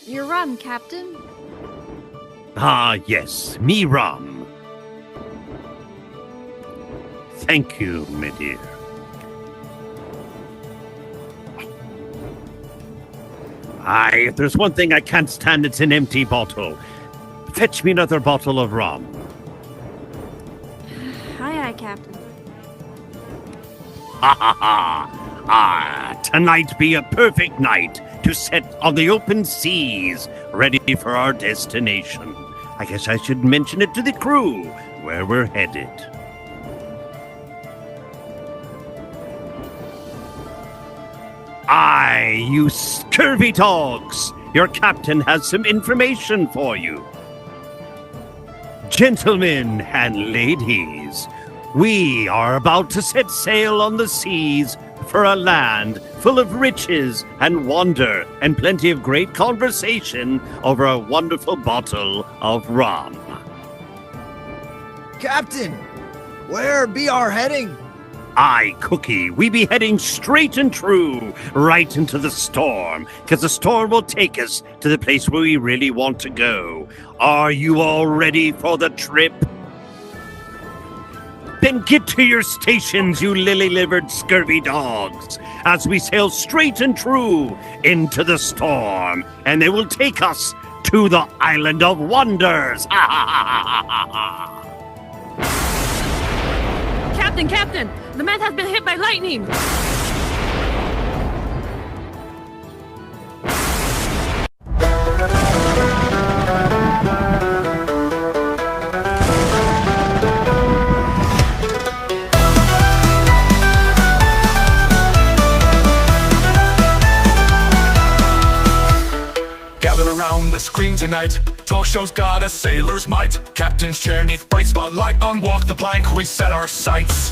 Your rum, Captain. Ah, yes, me rum. Thank you, my dear. Aye, if there's one thing I can't stand, it's an empty bottle. Fetch me another bottle of rum. Aye, Captain. Ha ha ha! Ah, tonight be a perfect night to set on the open seas, ready for our destination. I guess I should mention it to the crew, where we're headed. Aye, you scurvy dogs! Your captain has some information for you. Gentlemen and ladies, we are about to set sail on the seas for a land full of riches and wonder and plenty of great conversation over a wonderful bottle of rum. Captain, where be our heading? Aye, Cookie, we be heading straight and true right into the storm, because the storm will take us to the place where we really want to go. Are you all ready for the trip? Then get to your stations, you lily-livered scurvy dogs, as we sail straight and true into the storm, and they will take us to the Island of Wonders. Captain! The man has been hit by lightning! Gather around the screen tonight. Talk show's got a sailor's might. Captain's chair neath bright spotlight. On Walk the Plank we set our sights.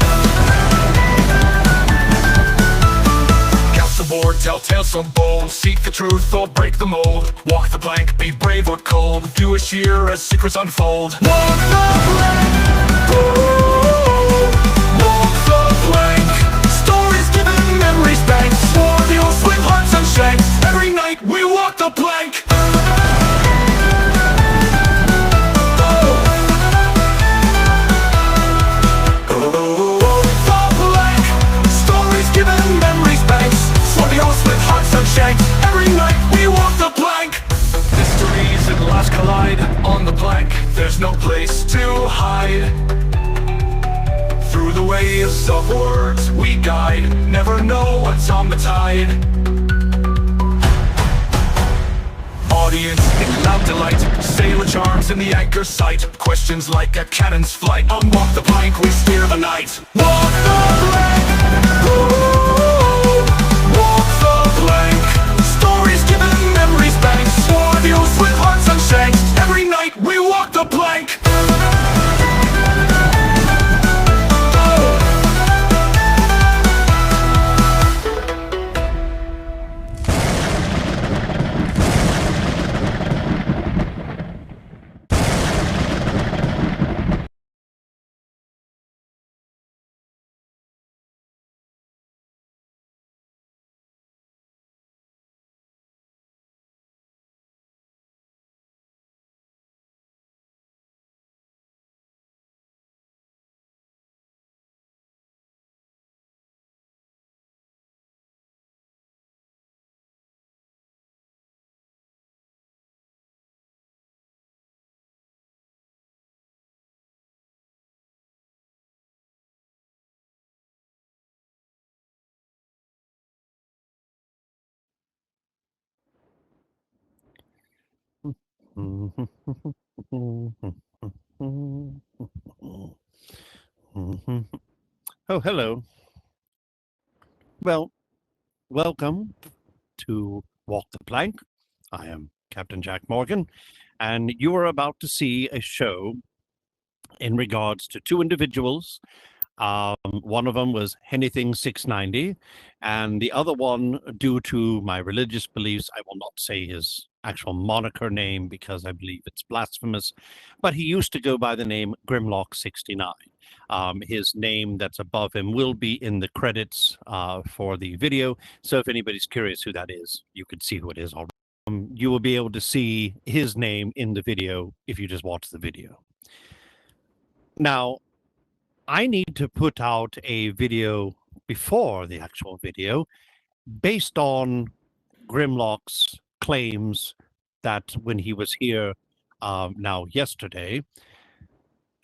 Couch aboard, tell tales so bold. Seek the truth or break the mold. Walk the plank, be brave or cold. Do a sheer as secrets unfold. Walk the plank. Ooh, walk the plank. Stories given, memories banked. For the old sweet hearts and shanks. Every night we walk the plank. Every night we walk the plank. Mysteries at last collide. On the plank there's no place to hide. Through the waves of words we guide. Never know what's on the tide. Audience in loud delight. Sailor charms in the anchor sight. Questions like a cannon's flight. On Walk the Plank we steer the night. Walk the plank. Ooh, walk the plank. Stories given, memories banked. For the old sweet hearts and shanks. Every night we walk the plank. Oh, hello. Well, welcome to Walk the Plank. I am Captain Jack Morgan, and you are about to see a show in regards to two individuals. One of them was Anything690, and the other one, due to my religious beliefs, I will not say his actual moniker name because I believe it's blasphemous, but he used to go by the name Grimlock69. His name that's above him will be in the credits for the video, so if anybody's curious who that is, you can see who it is already. you will be able to see his name in the video if you just watch the video. Now, I need to put out a video before the actual video based on Grimlock's claims that when he was here now yesterday,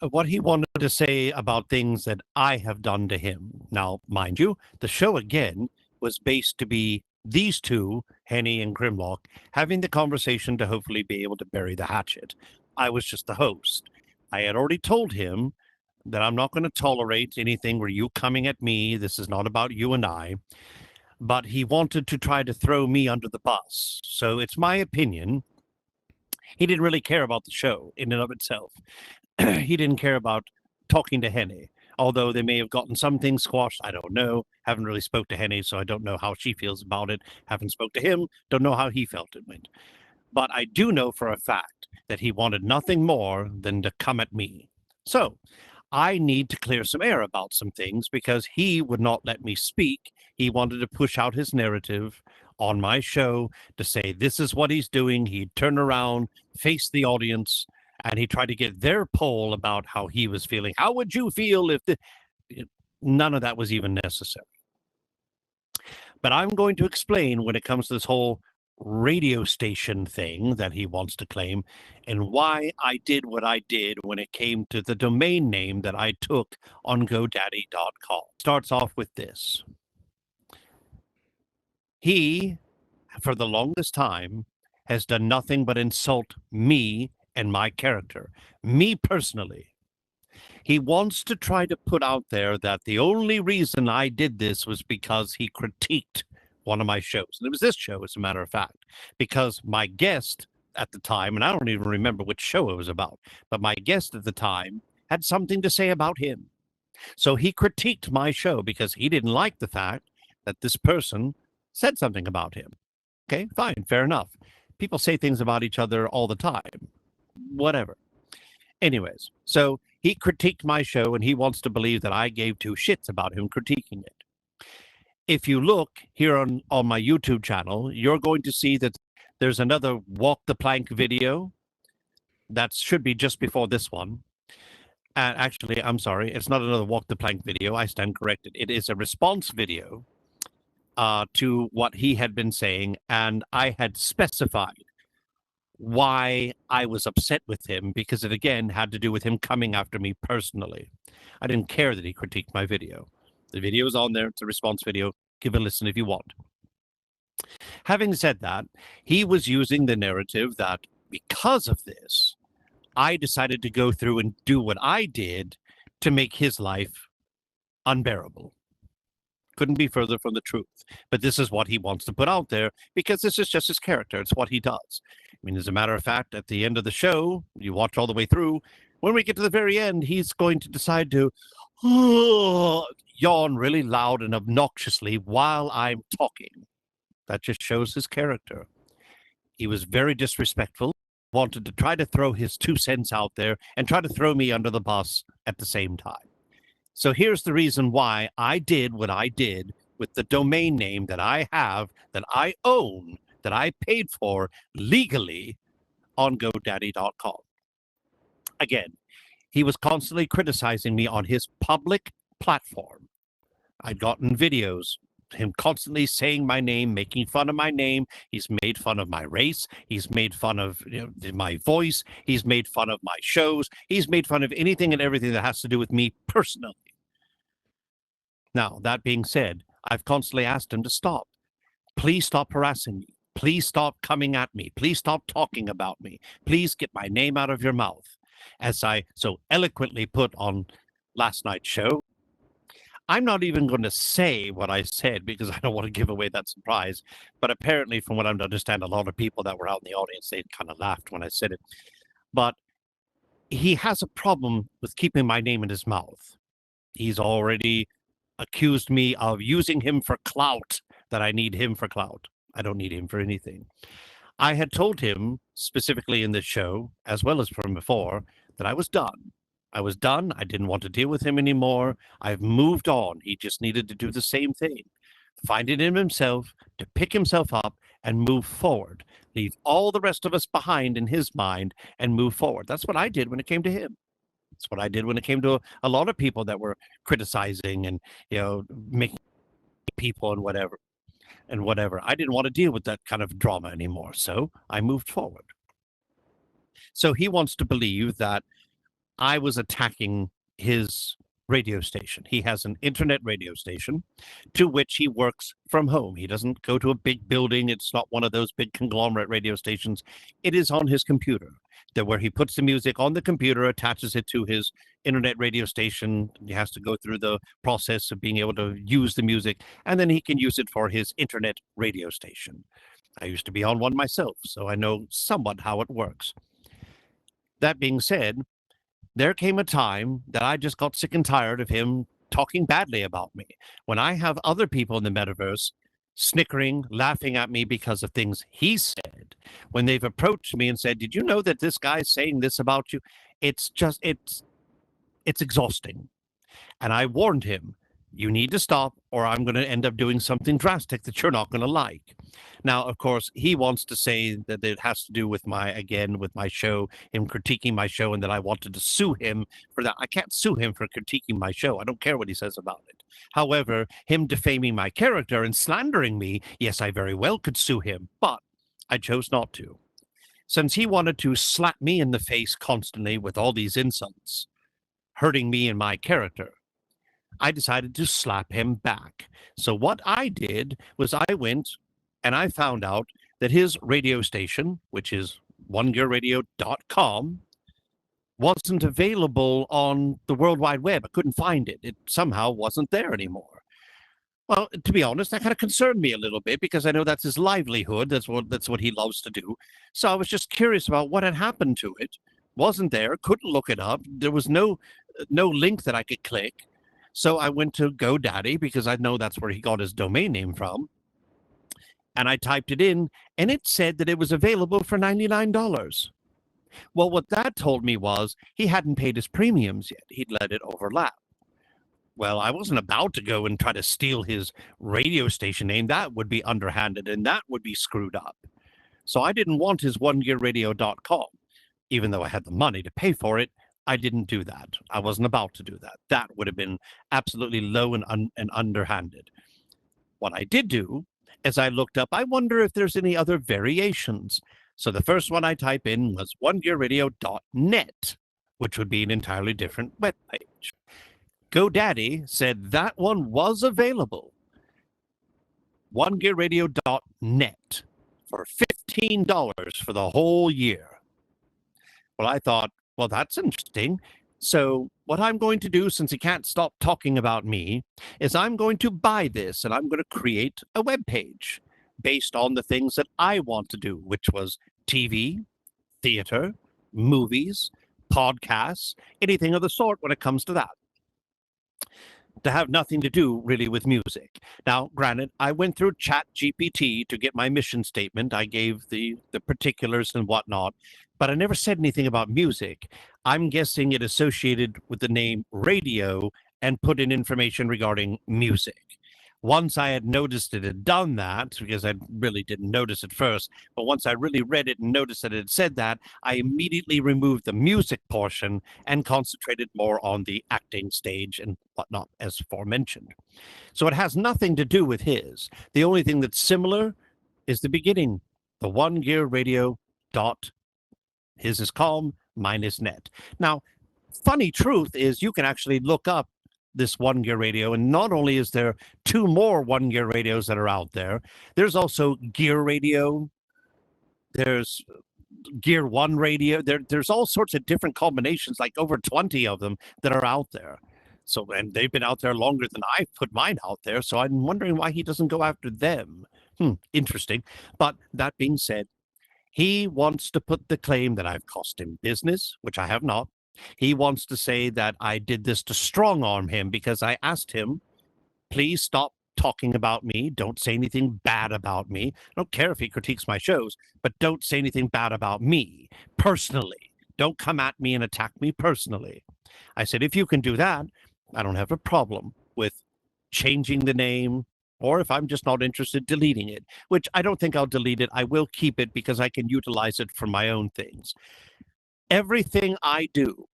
what he wanted to say about things that I have done to him. Now, mind you, the show again was based to be these two, Henny and Grimlock, having the conversation to hopefully be able to bury the hatchet. I was just the host. I had already told him that I'm not going to tolerate anything where you coming at me. This is not about you and I. But he wanted to try to throw me under the bus. So it's my opinion, he didn't really care about the show in and of itself. He didn't care about talking to Henny, although they may have gotten some things squashed. I don't know. Haven't really spoke to Henny, so I don't know how she feels about it. Haven't spoke to him. Don't know how he felt it went. But I do know for a fact that he wanted nothing more than to come at me. So I need to clear some air about some things because he would not let me speak. He wanted to push out his narrative on my show to say this is what he's doing. He'd turn around, face the audience, and he tried to get their poll about how he was feeling. How would you feel if none of that was even necessary? But I'm going to explain when it comes to this whole radio station thing that he wants to claim and why I did what I did when it came to the domain name that I took on GoDaddy.com. Starts off with this. He, for the longest time, has done nothing but insult me and my character, me personally. He wants to try to put out there that the only reason I did this was because he critiqued one of my shows. And it was this show, as a matter of fact, because my guest at the time, and I don't even remember which show it was about, but my guest at the time had something to say about him. So he critiqued my show because he didn't like the fact that this person said something about him. Okay, fine, fair enough. People say things about each other all the time. Whatever. Anyways, so he critiqued my show and he wants to believe that I gave two shits about him critiquing it. If you look here on my YouTube channel, you're going to see that there's another Walk the Plank video that should be just before this one. And actually, I'm sorry, it's not another Walk the Plank video. I stand corrected. It is a response video to what he had been saying, and I had specified why I was upset with him because it, again, had to do with him coming after me personally. I didn't care that he critiqued my video. The video is on there. It's a response video. Give a listen if you want. Having said that, he was using the narrative that because of this, I decided to go through and do what I did to make his life unbearable. Couldn't be further from the truth. But this is what he wants to put out there because this is just his character. It's what he does. I mean, as a matter of fact, at the end of the show, you watch all the way through, when we get to the very end, he's going to decide to yawn really loud and obnoxiously while I'm talking. That just shows his character. He was very disrespectful, wanted to try to throw his 2 cents out there and try to throw me under the bus at the same time. So here's the reason why I did what I did with the domain name that I have, that I own, that I paid for legally on GoDaddy.com. Again, he was constantly criticizing me on his public platform. I'd gotten videos, him constantly saying my name, making fun of my name. He's made fun of my race. He's made fun of my voice. He's made fun of my shows. He's made fun of anything and everything that has to do with me personally. Now, that being said, I've constantly asked him to stop. Please stop harassing me. Please stop coming at me. Please stop talking about me. Please get my name out of your mouth. As I so eloquently put on last night's show, I'm not even going to say what I said because I don't want to give away that surprise. But apparently, from what I'm to understand, a lot of people that were out in the audience, they kind of laughed when I said it. But he has a problem with keeping my name in his mouth. He's already accused me of using him for clout, that I need him for clout. I don't need him for anything. I had told him, specifically in this show, as well as from before, that I was done. I was done. I didn't want to deal with him anymore. I've moved on. He just needed to do the same thing. Find it in himself, to pick himself up and move forward. Leave all the rest of us behind in his mind and move forward. That's what I did when it came to him. That's what I did when it came to a lot of people that were criticizing and, making people and whatever. I didn't want to deal with that kind of drama anymore, so I moved forward. So he wants to believe that I was attacking his radio station. He has an internet radio station to which he works from home. He doesn't go to a big building. It's not one of those big conglomerate radio stations. It is on his computer, where he puts the music on the computer, attaches it to his internet radio station. He has to go through the process of being able to use the music, and then he can use it for his internet radio station. I used to be on one myself, so I know somewhat how it works. That being said, there came a time that I just got sick and tired of him talking badly about me. When I have other people in the metaverse snickering, laughing at me because of things he said, when they've approached me and said, "Did you know that this guy's saying this about you?" It's exhausting. And I warned him, you need to stop, or I'm going to end up doing something drastic that you're not going to like. Now, of course, he wants to say that it has to do with my show, him critiquing my show, and that I wanted to sue him for that. I can't sue him for critiquing my show. I don't care what he says about it. However, him defaming my character and slandering me, yes, I very well could sue him, but I chose not to. Since he wanted to slap me in the face constantly with all these insults, hurting me and my character, I decided to slap him back. So what I did was I went and I found out that his radio station, which is onegearradio.com, wasn't available on the World Wide Web. I couldn't find it. It somehow wasn't there anymore. Well, to be honest, that kind of concerned me a little bit because I know that's his livelihood. That's what he loves to do. So I was just curious about what had happened to it. Wasn't there, couldn't look it up. There was no link that I could click. So I went to GoDaddy because I know that's where he got his domain name from. And I typed it in, and it said that it was available for $99. Well, what that told me was he hadn't paid his premiums yet. He'd let it overlap. Well, I wasn't about to go and try to steal his radio station name. That would be underhanded, and that would be screwed up. So I didn't want his onegearradio.com. Even though I had the money to pay for it, I didn't do that. I wasn't about to do that. That would have been absolutely low and underhanded. What I did do, as I looked up, I wonder if there's any other variations. So the first one I type in was onegearradio.net, which would be an entirely different web page. GoDaddy said that one was available. onegearradio.net for $15 for the whole year. Well, I thought, well, that's interesting. So what I'm going to do, since he can't stop talking about me, is I'm going to buy this and I'm going to create a web page based on the things that I want to do, which was TV, theater, movies, podcasts, anything of the sort when it comes to that. To have nothing to do really with music. Now, granted, I went through ChatGPT to get my mission statement. I gave the particulars and whatnot, but I never said anything about music. I'm guessing it associated with the name radio and put in information regarding music. Once I had noticed it had done that, because I really didn't notice it first, but once I really read it and noticed that it said that, I immediately removed the music portion and concentrated more on the acting stage and whatnot, as aforementioned. So it has nothing to do with his. The only thing that's similar is the beginning, the onegearradio. His is calm, mine is net. Now, funny truth is you can actually look up this One Gear Radio, and not only is there 2 more One Gear radios that are out there, there's also Gear Radio, there's Gear One Radio, there's all sorts of different combinations, like over 20 of them that are out there. So, and they've been out there longer than I've put mine out there, so I'm wondering why he doesn't go after them. Interesting. But that being said, he wants to put the claim that I've cost him business, which I have not. He wants to say that I did this to strong-arm him because I asked him, please stop talking about me. Don't say anything bad about me. I don't care if he critiques my shows, but don't say anything bad about me personally. Don't come at me and attack me personally. I said, if you can do that, I don't have a problem with changing the name Or if I'm just not interested, deleting it, which I don't think I'll delete it. I will keep it because I can utilize it for my own things. Everything I do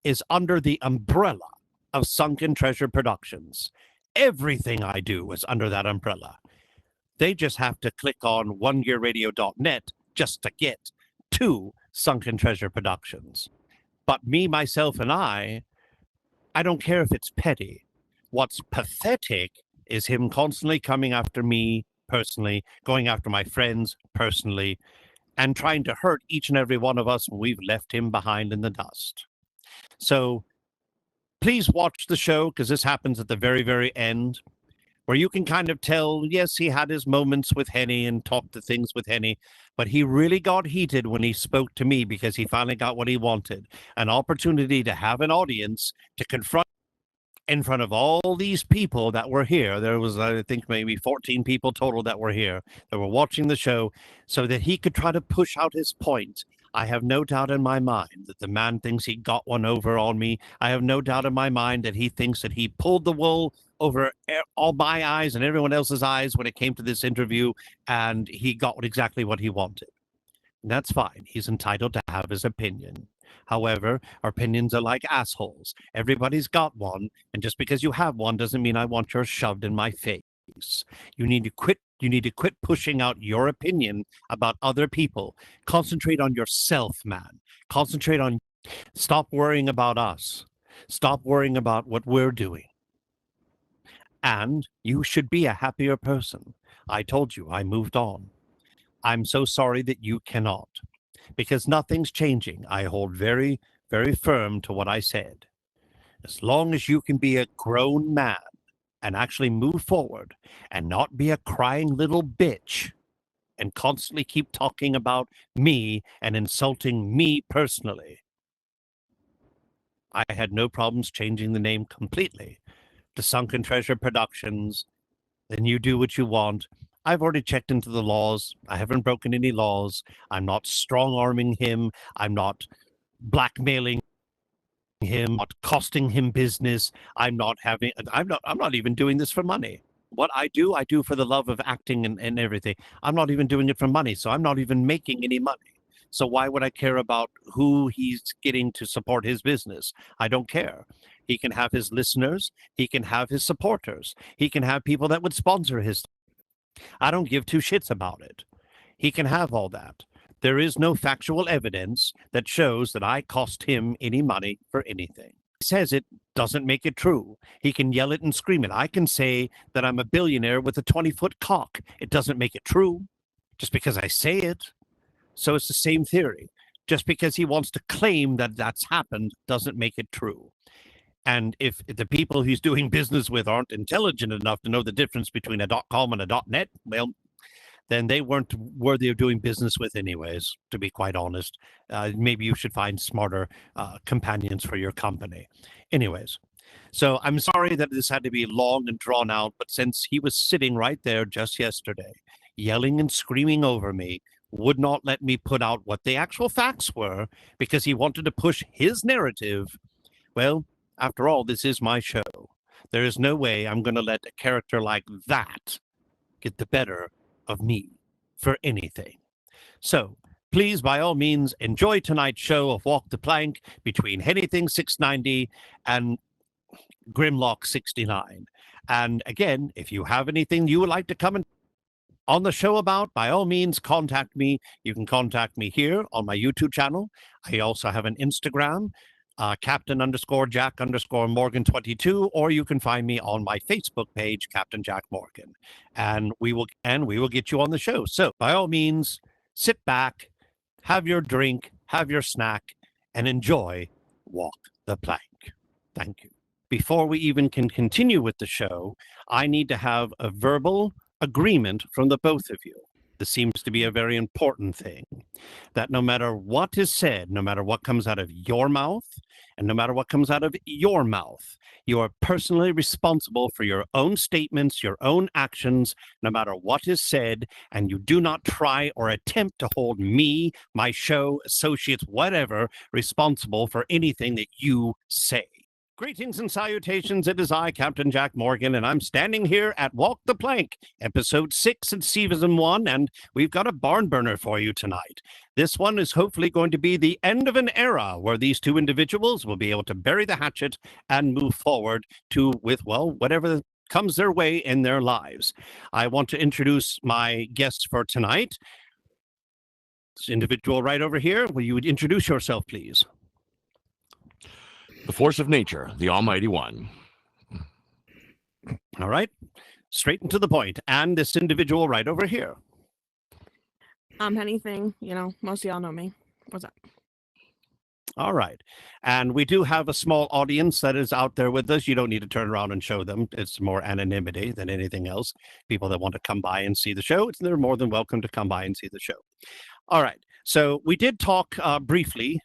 is under the umbrella of Sunken Treasure Productions. Everything I do is under that umbrella. They just have to click on onegearradio.net just to get to Sunken Treasure Productions. But me, myself, and I don't care if it's petty. What's pathetic is him constantly coming after me personally, going after my friends personally, and trying to hurt each and every one of us when we've left him behind in the dust. So please watch the show, because this happens at the very, very end, where you can kind of tell, yes, he had his moments with Henny and talked to things with Henny, but he really got heated when he spoke to me because he finally got what he wanted, an opportunity to have an audience to confront in front of all these people that were here. There was, I think, maybe 14 people total that were here, that were watching the show, so that he could try to push out his point. I have no doubt in my mind that the man thinks he got one over on me. I have no doubt in my mind that he thinks that he pulled the wool over all my eyes and everyone else's eyes when it came to this interview, and he got exactly what he wanted. And that's fine. He's entitled to have his opinion. However, our opinions are like assholes. Everybody's got one, and just because you have one doesn't mean I want yours shoved in my face. You need to quit. You need to quit pushing out your opinion about other people. Concentrate on yourself, man. Concentrate on. Stop worrying about us. Stop worrying about what we're doing. And you should be a happier person. I told you, I moved on. I'm so sorry that you cannot, because nothing's changing. I hold very, very firm to what I said. As long as you can be a grown man and actually move forward and not be a crying little bitch and constantly keep talking about me and insulting me personally, I had no problems changing the name completely to Sunken Treasure Productions. Then you do what you want. I've already checked into the laws. I haven't broken any laws. I'm not strong-arming him. I'm not blackmailing him, not costing him business. I'm not even doing this for money. What I do for the love of acting and everything. I'm not even doing it for money, so I'm not even making any money. So why would I care about who he's getting to support his business? I don't care. He can have his listeners. He can have his supporters. He can have people that would sponsor his. I don't give two shits about it. He can have all that. There is no factual evidence that shows that I cost him any money for anything. He says it doesn't make it true. He can yell it and scream it. I can say that I'm a billionaire with a 20-foot cock. It doesn't make it true just because I say it. So it's the same theory. Just because he wants to claim that that's happened doesn't make it true. And if the people he's doing business with aren't intelligent enough to know the difference between a .com and a .net, well, then they weren't worthy of doing business with anyways, to be quite honest. Maybe you should find smarter companions for your company. Anyways, so I'm sorry that this had to be long and drawn out, but since he was sitting right there just yesterday, yelling and screaming over me, would not let me put out what the actual facts were because he wanted to push his narrative, well, after all, this is my show. There is no way I'm going to let a character like that get the better of me for anything. So please, by all means, enjoy tonight's show of Walk the Plank between Anything690 and Grimlock69. And again, if you have anything you would like to come on the show about, by all means, contact me. You can contact me here on my YouTube channel. I also have an Instagram, Captain_Jack_Morgan22, or you can find me on my Facebook page, Captain Jack Morgan, and we will get you on the show. So by all means, sit back, have your drink, have your snack, and enjoy Walk the Plank. Thank you. Before we even can continue with the show, I need to have a verbal agreement from the both of you. This seems to be a very important thing, that no matter what is said, no matter what comes out of your mouth, and no matter what comes out of your mouth, you are personally responsible for your own statements, your own actions, no matter what is said, and you do not try or attempt to hold me, my show, associates, whatever, responsible for anything that you say. Greetings and salutations. It is I, Captain Jack Morgan, and I'm standing here at Walk the Plank, episode 6 in season 1, and we've got a barn burner for you tonight. This one is hopefully going to be the end of an era where these two individuals will be able to bury the hatchet and move forward with, well, whatever comes their way in their lives. I want to introduce my guests for tonight. This individual right over here, will you introduce yourself, please? The force of nature, the Almighty One. All right, straight and to the point. And this individual right over here. Anything, most of y'all know me. What's up? All right. And we do have a small audience that is out there with us. You don't need to turn around and show them. It's more anonymity than anything else. People that want to come by and see the show, they're more than welcome to come by and see the show. All right. So we did talk briefly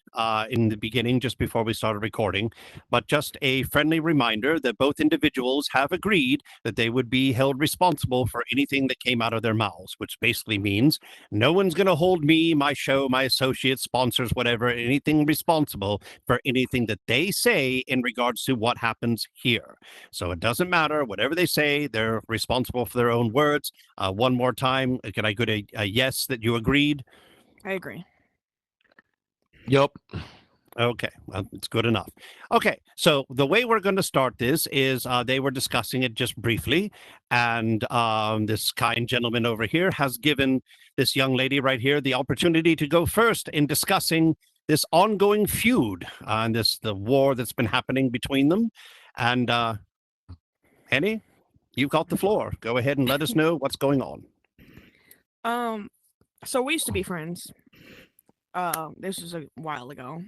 in the beginning, just before we started recording, but just a friendly reminder that both individuals have agreed that they would be held responsible for anything that came out of their mouths, which basically means no one's going to hold me, my show, my associates, sponsors, whatever, anything responsible for anything that they say in regards to what happens here. So it doesn't matter. Whatever they say, they're responsible for their own words. One more time, can I get a yes that you agreed? I agree. Yep. Okay, well, it's good enough. Okay, so the way we're going to start this is they were discussing it just briefly, and this kind gentleman over here has given this young lady right here the opportunity to go first in discussing this ongoing feud and the war that's been happening between them. And Henny, you've got the floor. Go ahead and let us know what's going on. So we used to be friends. This was a while ago.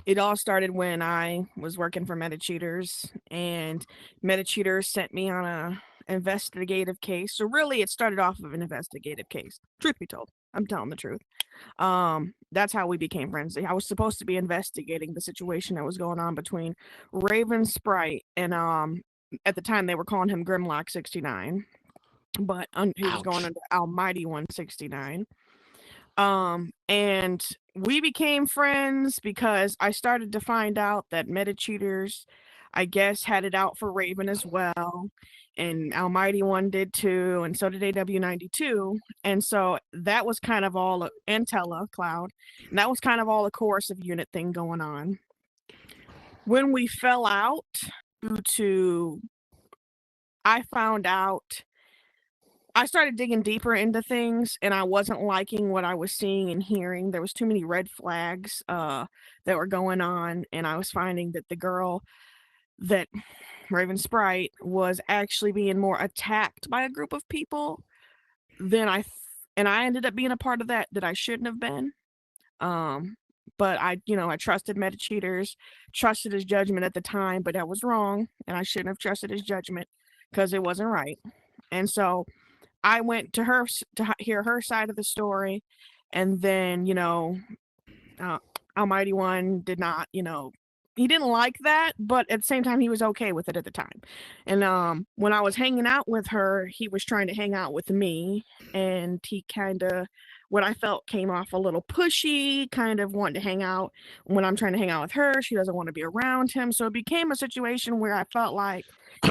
It all started when I was working for MetaCheaters, and MetaCheaters sent me on a investigative case. So really, it started off of an investigative case. Truth be told, I'm telling the truth. That's how we became friends. I was supposed to be investigating the situation that was going on between Raven Sprite and at the time they were calling him Grimlock69. But he was going under Almightyone69. And we became friends because I started to find out that MetaCheaters, I guess, had it out for Raven as well. And Almighty One did too, and so did AW92. And so that was kind of all, and Cloud, and that was kind of all a coercive unit thing going on. When we fell out, I found out, I started digging deeper into things, and I wasn't liking what I was seeing and hearing. There was too many red flags that were going on, and I was finding that the girl, that Raven Sprite, was actually being more attacked by a group of people than I ended up being a part of that I shouldn't have been. But I trusted MetaCheaters, trusted his judgment at the time, but I was wrong, and I shouldn't have trusted his judgment because it wasn't right. And so I went to her to hear her side of the story, and then, Almighty One did not, he didn't like that, but at the same time, he was okay with it at the time. And when I was hanging out with her, he was trying to hang out with me, and he kind of, what I felt, came off a little pushy, kind of wanting to hang out. When I'm trying to hang out with her, she doesn't want to be around him. So it became a situation where I felt like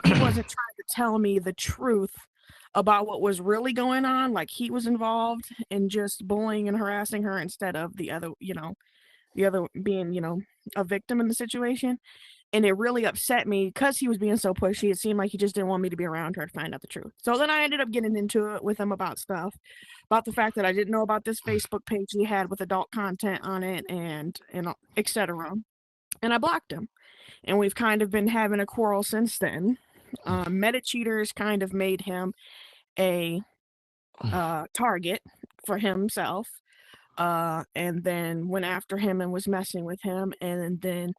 he wasn't trying to tell me the truth about what was really going on, like he was involved in just bullying and harassing her instead of the other being, a victim in the situation. And it really upset me because he was being so pushy. It seemed like he just didn't want me to be around her to find out the truth. So then I ended up getting into it with him about the fact that I didn't know about this Facebook page he had with adult content on it and etc. And I blocked him. And we've kind of been having a quarrel since then. MetaCheaters kind of made him a target for himself, and then went after him and was messing with him. And then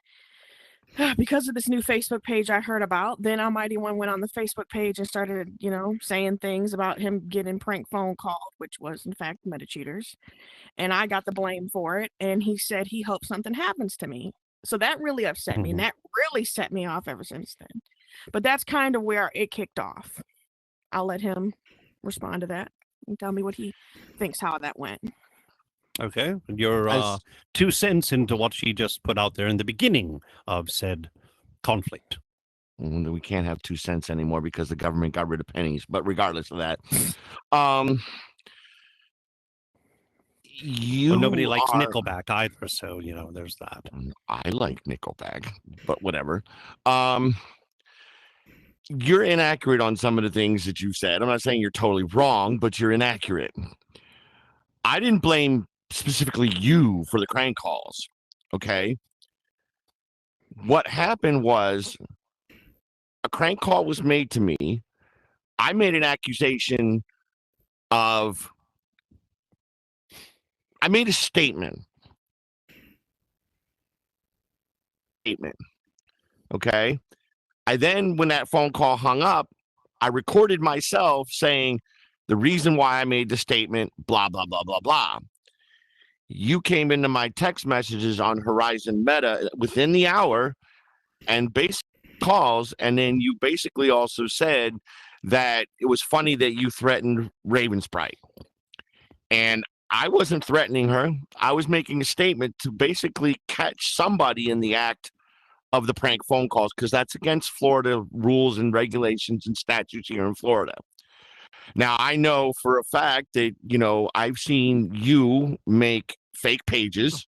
because of this new Facebook page I heard about, then Almighty One went on the Facebook page and started, saying things about him getting prank phone called, which was in fact MetaCheaters, and I got the blame for it. And he said he hopes something happens to me. So that really upset me, and that really set me off ever since then. But that's kind of where it kicked off. I'll let him respond to that and tell me what he thinks how that went. Okay, your 2 cents into what she just put out there in the beginning of said conflict. We can't have 2 cents anymore because the government got rid of pennies. But regardless of that, you Well, nobody likes are- Nickelback either, so there's that. I like Nickelback, but whatever. You're inaccurate on some of the things that you said. I'm not saying you're totally wrong, but you're inaccurate. I didn't blame specifically you for the crank calls. Okay. What happened was a crank call was made to me. I made an accusation of, I made a statement. Okay. I then, when that phone call hung up, I recorded myself saying the reason why I made the statement, blah, blah, blah, blah, blah. You came into my text messages on Horizon Meta within the hour and basically calls, and then you basically also said that it was funny that you threatened Raven Sprite. And I wasn't threatening her. I was making a statement to basically catch somebody in the act of the prank phone calls, because that's against Florida rules and regulations and statutes here in Florida. Now, I know for a fact that, I've seen you make fake pages.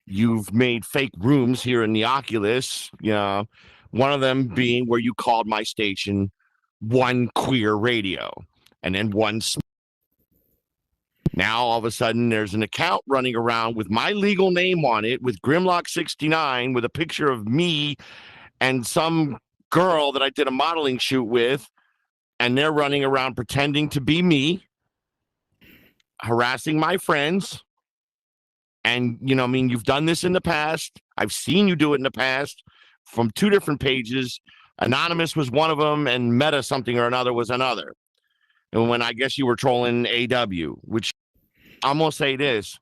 You've made fake rooms here in the Oculus. One of them being where you called my station One Queer Radio, and then one. Now, all of a sudden, there's an account running around with my legal name on it, with Grimlock69, with a picture of me and some girl that I did a modeling shoot with, and they're running around pretending to be me, harassing my friends. And, you've done this in the past. I've seen you do it in the past from 2 different pages. Anonymous was one of them, and Meta something or another was another. And when I guess you were trolling AW, which I'm going to say this.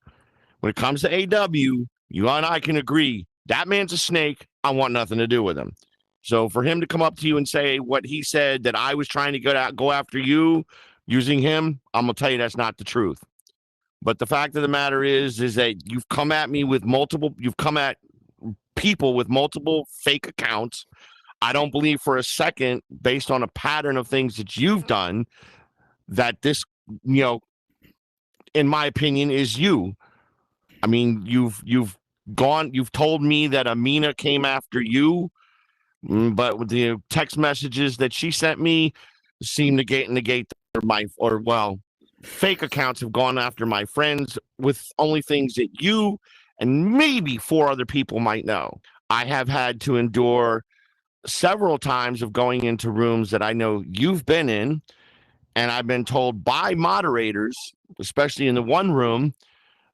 When it comes to AW, you and I can agree, that man's a snake. I want nothing to do with him. So for him to come up to you and say what he said, that I was trying to go after you using him, I'm going to tell you that's not the truth. But the fact of the matter is that you've come at me with you've come at people with multiple fake accounts. I don't believe for a second, based on a pattern of things that you've done, that this, in my opinion, is you. I mean, you've told me that Amina came after you, but with the text messages that she sent me seem to negate fake accounts have gone after my friends with only things that you and maybe 4 other people might know. I have had to endure several times of going into rooms that I know you've been in, and I've been told by moderators, especially in the one room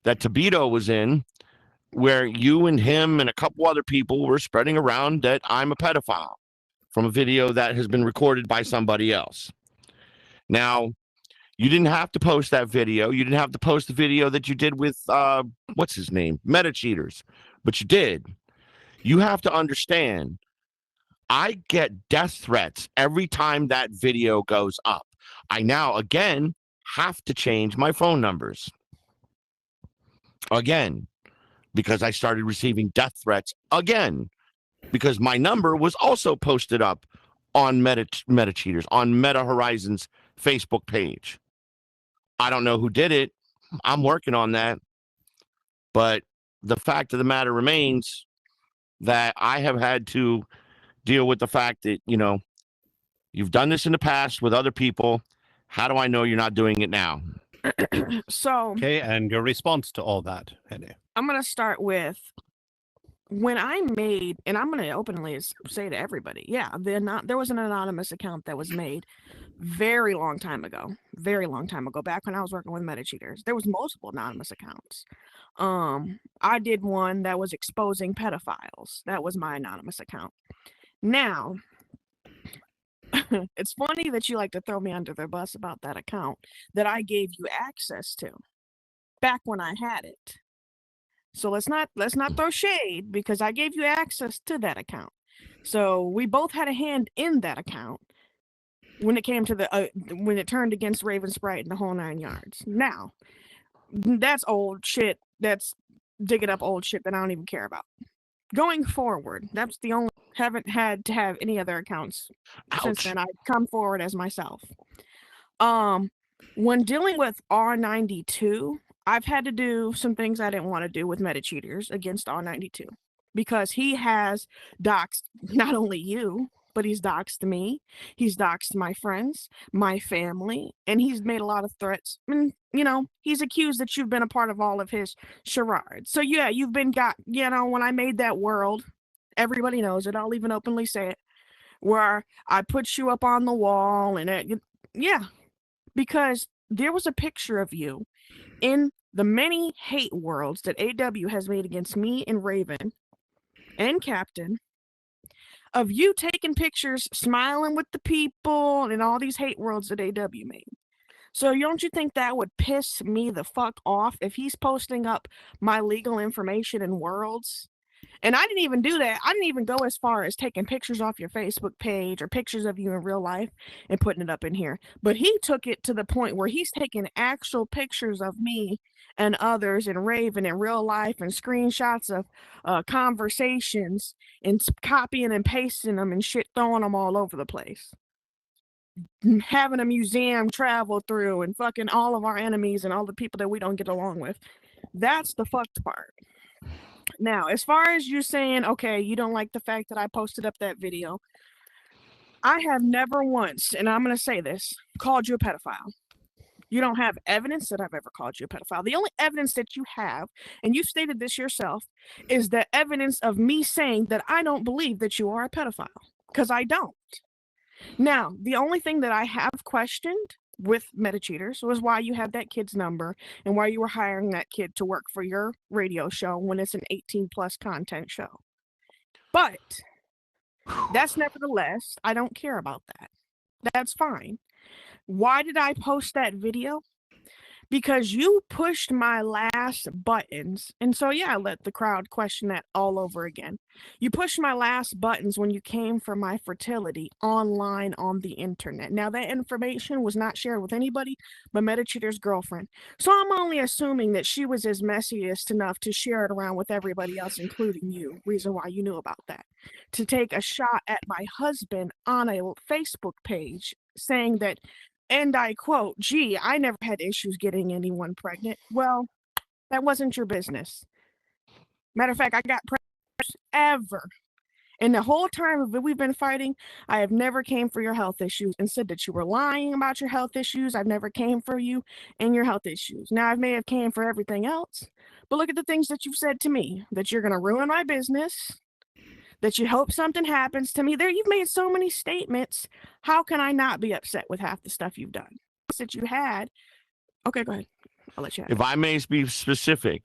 that Tabito was in, where you and him and a couple other people were spreading around that I'm a pedophile from a video that has been recorded by somebody else. Now, you didn't have to post that video. You didn't have to post the video that you did with, what's his name? Meta Cheaters. But you did. You have to understand, I get death threats every time that video goes up. I now, again, have to change my phone numbers. Again, because I started receiving death threats again, because my number was also posted up on Meta Cheaters, on Meta Horizon's Facebook page. I don't know who did it. I'm working on that. But the fact of the matter remains that I have had to deal with the fact that, you've done this in the past with other people. How do I know you're not doing it now? So, Okay, and your response to all that, Henny. I'm going to start with when I made, and I'm going to openly say to everybody, there was an anonymous account that was made very long time ago, back when I was working with Meta Cheaters. There was multiple anonymous accounts. I did one that was exposing pedophiles. That was my anonymous account. Now, it's funny that you like to throw me under the bus about that account that I gave you access to back when I had it. So let's not throw shade, because I gave you access to that account. So we both had a hand in that account when it came to when it turned against Raven Sprite and the whole 9 yards. Now, that's old shit. That's digging up old shit that I don't even care about. Going forward, that's the only Haven't had to have any other accounts since Ouch. then. I've come forward as myself. When dealing with R92, I've had to do some things I didn't want to do with MetaCheaters against R92 because he has doxed not only you, but he's doxed me. He's doxed my friends, my family, and he's made a lot of threats. And, you know, he's accused that you've been a part of all of his charades. So, yeah, you've been when I made that world, everybody knows it. I'll even openly say it, where I put you up on the wall and yeah, because there was a picture of you in the many hate worlds that AW has made against me and Raven and Captain, of you taking pictures, smiling with the people, and all these hate worlds that AW made. So don't you think that would piss me the fuck off if he's posting up my legal information in worlds? And I didn't even do that. I didn't even go as far as taking pictures off your Facebook page or pictures of you in real life and putting it up in here. But he took it to the point where he's taking actual pictures of me and others and Raven in real life and screenshots of conversations and copying and pasting them and shit, throwing them all over the place. Having a museum travel through and fucking all of our enemies and all the people that we don't get along with. That's the fucked part. Now, as far as you saying, okay, you don't like the fact that I posted up that video, I have never once, and I'm going to say this, called you a pedophile. You don't have evidence that I've ever called you a pedophile. The only evidence that you have, and you stated this yourself, is the evidence of me saying that I don't believe that you are a pedophile, because I don't. Now, the only thing that I have questioned with MetaCheaters was why you have that kid's number and why you were hiring that kid to work for your radio show when it's an 18+ content show. But that's nevertheless, I don't care about that. That's fine. Why did I post that video? Because you pushed my last buttons. And so, yeah, I let the crowd question that all over again. You pushed my last buttons when you came for my fertility online on the internet. Now, that information was not shared with anybody but MetaCheater's girlfriend. So I'm only assuming that she was as messiest enough to share it around with everybody else, including you. Reason why you knew about that. To take a shot at my husband on a Facebook page saying that, and I quote, gee, I never had issues getting anyone pregnant. Well, that wasn't your business. Matter of fact, I got pregnant ever. And the whole time that we've been fighting, I have never came for your health issues and said that you were lying about your health issues. I've never came for you and your health issues. Now, I may have came for everything else, but look at the things that you've said to me, that you're going to ruin my business, that you hope something happens to me. There, you've made so many statements. How can I not be upset with half the stuff you've done? That you had. Okay, go ahead. I'll let you have If I may be specific,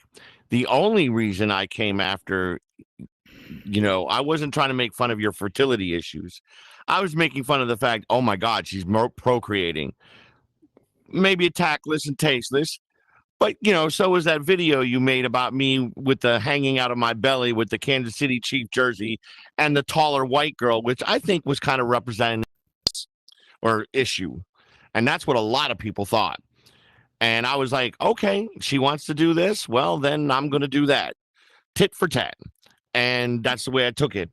the only reason I came after, I wasn't trying to make fun of your fertility issues. I was making fun of the fact, oh my God, she's procreating. Maybe a tactless and tasteless. But, so was that video you made about me with the hanging out of my belly with the Kansas City Chief jersey and the taller white girl, which I think was kind of representing or issue. And that's what a lot of people thought. And I was like, okay, she wants to do this. Well, then I'm going to do that. Tit for tat. And that's the way I took it.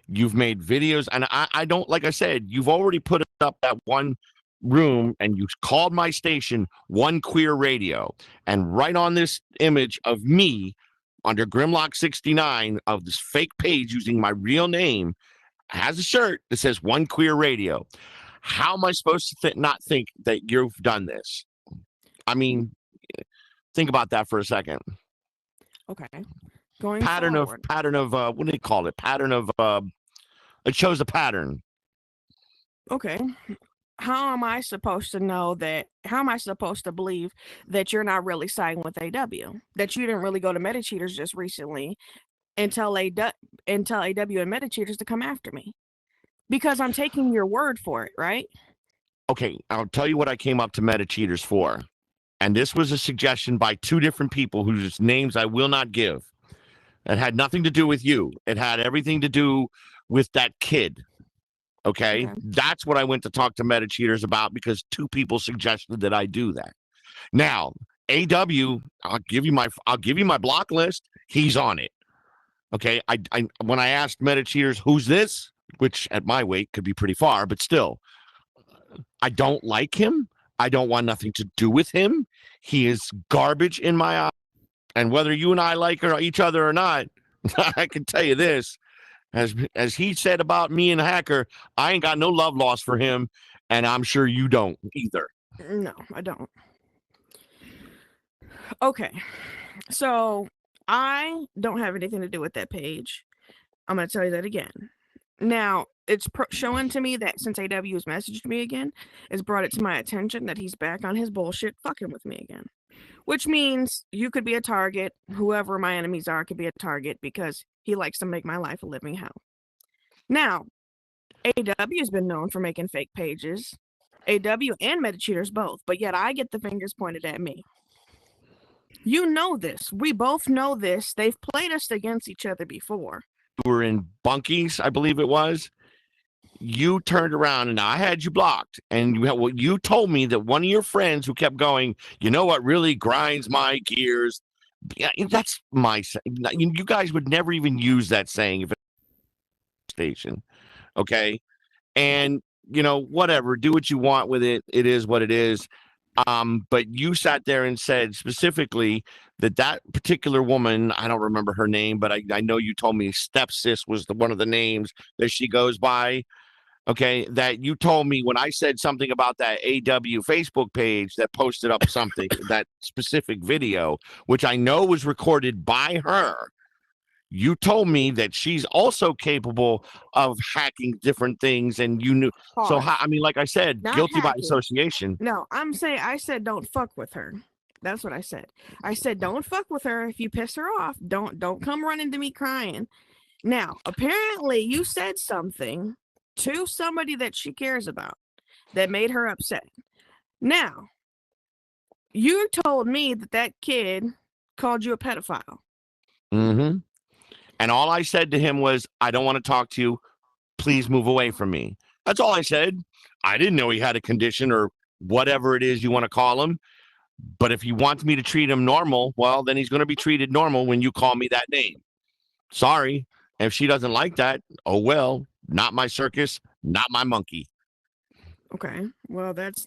You've made videos. And I don't, like I said, you've already put up that one room and you called my station One Queer Radio, and right on this image of me under Grimlock69 of this fake page using my real name has a shirt that says One Queer Radio. How am I supposed to not think that you've done this? I mean, think about that for a second. Okay. Going pattern forward. of what do they call it? Pattern of it shows a pattern. Okay. How am I supposed to know that? How am I supposed to believe that you're not really siding with AW? That you didn't really go to MetaCheaters just recently and tell AW and MetaCheaters to come after me? Because I'm taking your word for it, right? Okay, I'll tell you what I came up to MetaCheaters for. And this was a suggestion by two different people whose names I will not give. It had nothing to do with you. It had everything to do with that kid. Okay, that's what I went to talk to MetaCheaters about because two people suggested that I do that. Now, AW, I'll give you my block list. He's on it. Okay. I when I asked MetaCheaters, who's this? Which at my weight could be pretty far, but still, I don't like him. I don't want nothing to do with him. He is garbage in my eyes. And whether you and I like each other or not, I can tell you this. As he said about me and Hacker, I ain't got no love lost for him, and I'm sure you don't either. No, I don't. Okay, so I don't have anything to do with that page. I'm going to tell you that again. Now, it's showing to me that since AW has messaged me again, it's brought it to my attention that he's back on his bullshit fucking with me again. Which means you could be a target. Whoever my enemies are could be a target because he likes to make my life a living hell. Now, AW has been known for making fake pages. AW and MetaCheaters both, but yet I get the fingers pointed at me. You know this. We both know this. They've played us against each other before. We were in Bunkies, I believe it was. You turned around and I had you blocked. And you told me that one of your friends who kept going, you know what really grinds my gears? Yeah, that's my you guys would never even use that saying if it's a station. Okay. And whatever, do what you want with it. It is what it is. But you sat there and said specifically that particular woman, I don't remember her name, but I know you told me stepsis was one of the names that she goes by. Okay, that you told me when I said something about that AW Facebook page that posted up something, that specific video, which I know was recorded by her. You told me that she's also capable of hacking different things, and you knew. Pause. So, I mean, like I said, Not guilty by hacking. association. No, I said don't fuck with her. That's what I said. I said don't fuck with her. If you piss her off, don't come running to me crying. Now, apparently, you said something to somebody that she cares about that made her upset. Now, you told me that kid called you a pedophile. Mm-hmm. And all I said to him was, I don't want to talk to you. Please move away from me. That's all I said. I didn't know he had a condition or whatever it is you want to call him. But if he wants me to treat him normal, well, then he's going to be treated normal when you call me that name. Sorry. If she doesn't like that, oh well. Not my circus, not my monkey. Okay, well that's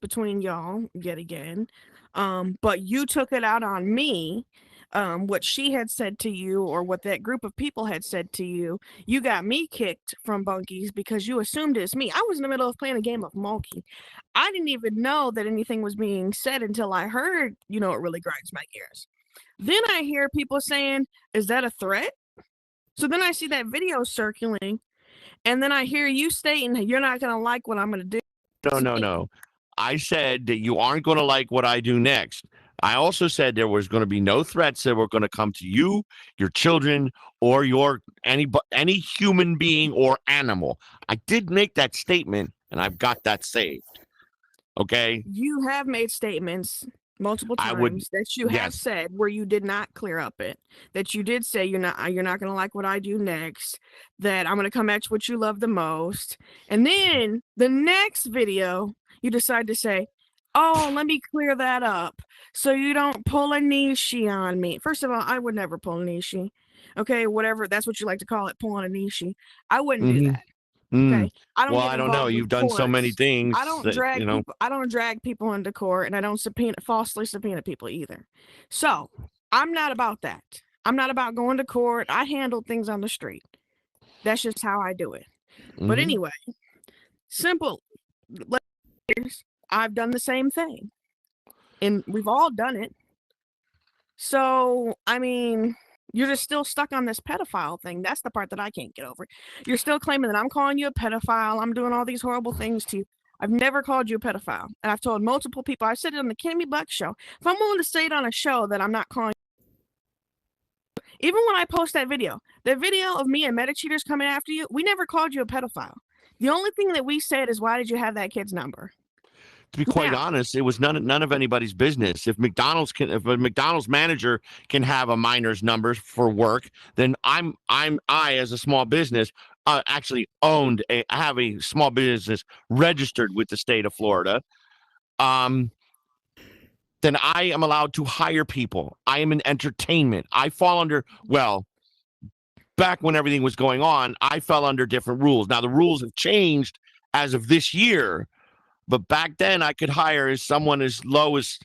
between y'all yet again. But you took it out on me. What she had said to you, or what that group of people had said to you, you got me kicked from Bunkies because you assumed it's me. I was in the middle of playing a game of Mulkey. I didn't even know that anything was being said until I heard, it really grinds my gears. Then I hear people saying, "Is that a threat?" So then I see that video circulating. And then I hear you stating you're not going to like what I'm going to do. No. I said that you aren't going to like what I do next. I also said there was going to be no threats that were going to come to you, your children, or any human being or animal. I did make that statement, and I've got that saved. Okay? You have made statements multiple times that you have said where you did not clear up it, that you did say you're not going to like what I do next, that I'm going to come at you what you love the most. And then the next video you decide to say, oh, let me clear that up so you don't pull a nishi on me. First of all, I would never pull a nishi. Okay, whatever, that's what you like to call it, pulling a nishi. I wouldn't do that. Okay. I don't know. You've done so many things. I don't drag people, I don't drag people into court, and I don't falsely subpoena people either. So I'm not about that. I'm not about going to court. I handle things on the street. That's just how I do it. But anyway, simple. I've done the same thing, and we've all done it. So I mean, you're just still stuck on this pedophile thing. That's the part that I can't get over. You're still claiming that I'm calling you a pedophile. I'm doing all these horrible things to you. I've never called you a pedophile. And I've told multiple people. I said it on the Kimmy Buck show. If I'm willing to say it on a show that I'm not calling you. Even when I post that video of me and MetaCheaters coming after you, we never called you a pedophile. The only thing that we said is, why did you have that kid's number? To be quite honest, it was none of anybody's business. If a McDonald's manager can have a minor's number for work, then I as a small business actually I have a small business registered with the state of Florida. Then I am allowed to hire people. I am in entertainment. I fall under, well, back when everything was going on, I fell under different rules. Now the rules have changed as of this year, but back then I could hire someone as low as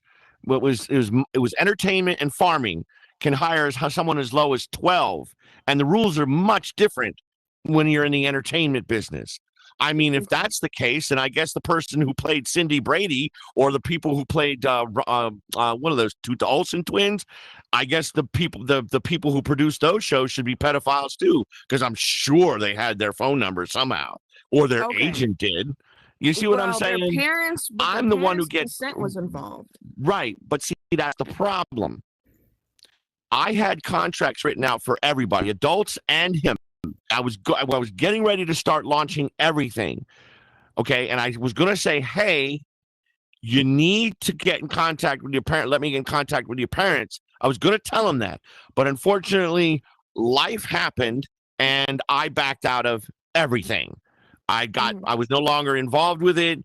it was entertainment and farming can hire someone as low as 12, and the rules are much different when you're in the entertainment business. I mean, if that's the case, then I guess the person who played Cindy Brady or the people who played one of those two, the Olsen twins, I guess the people who produced those shows should be pedophiles too, because I'm sure they had their phone number somehow, or their agent did. You see what I'm saying? Their parents, I'm the one who gets consent was involved. Right, but see, that's the problem. I had contracts written out for everybody, adults and him. I was getting ready to start launching everything. Okay. And I was going to say, hey, you need to get in contact with your parent. Let me get in contact with your parents. I was going to tell him that. But unfortunately, life happened and I backed out of everything. I was no longer involved with it.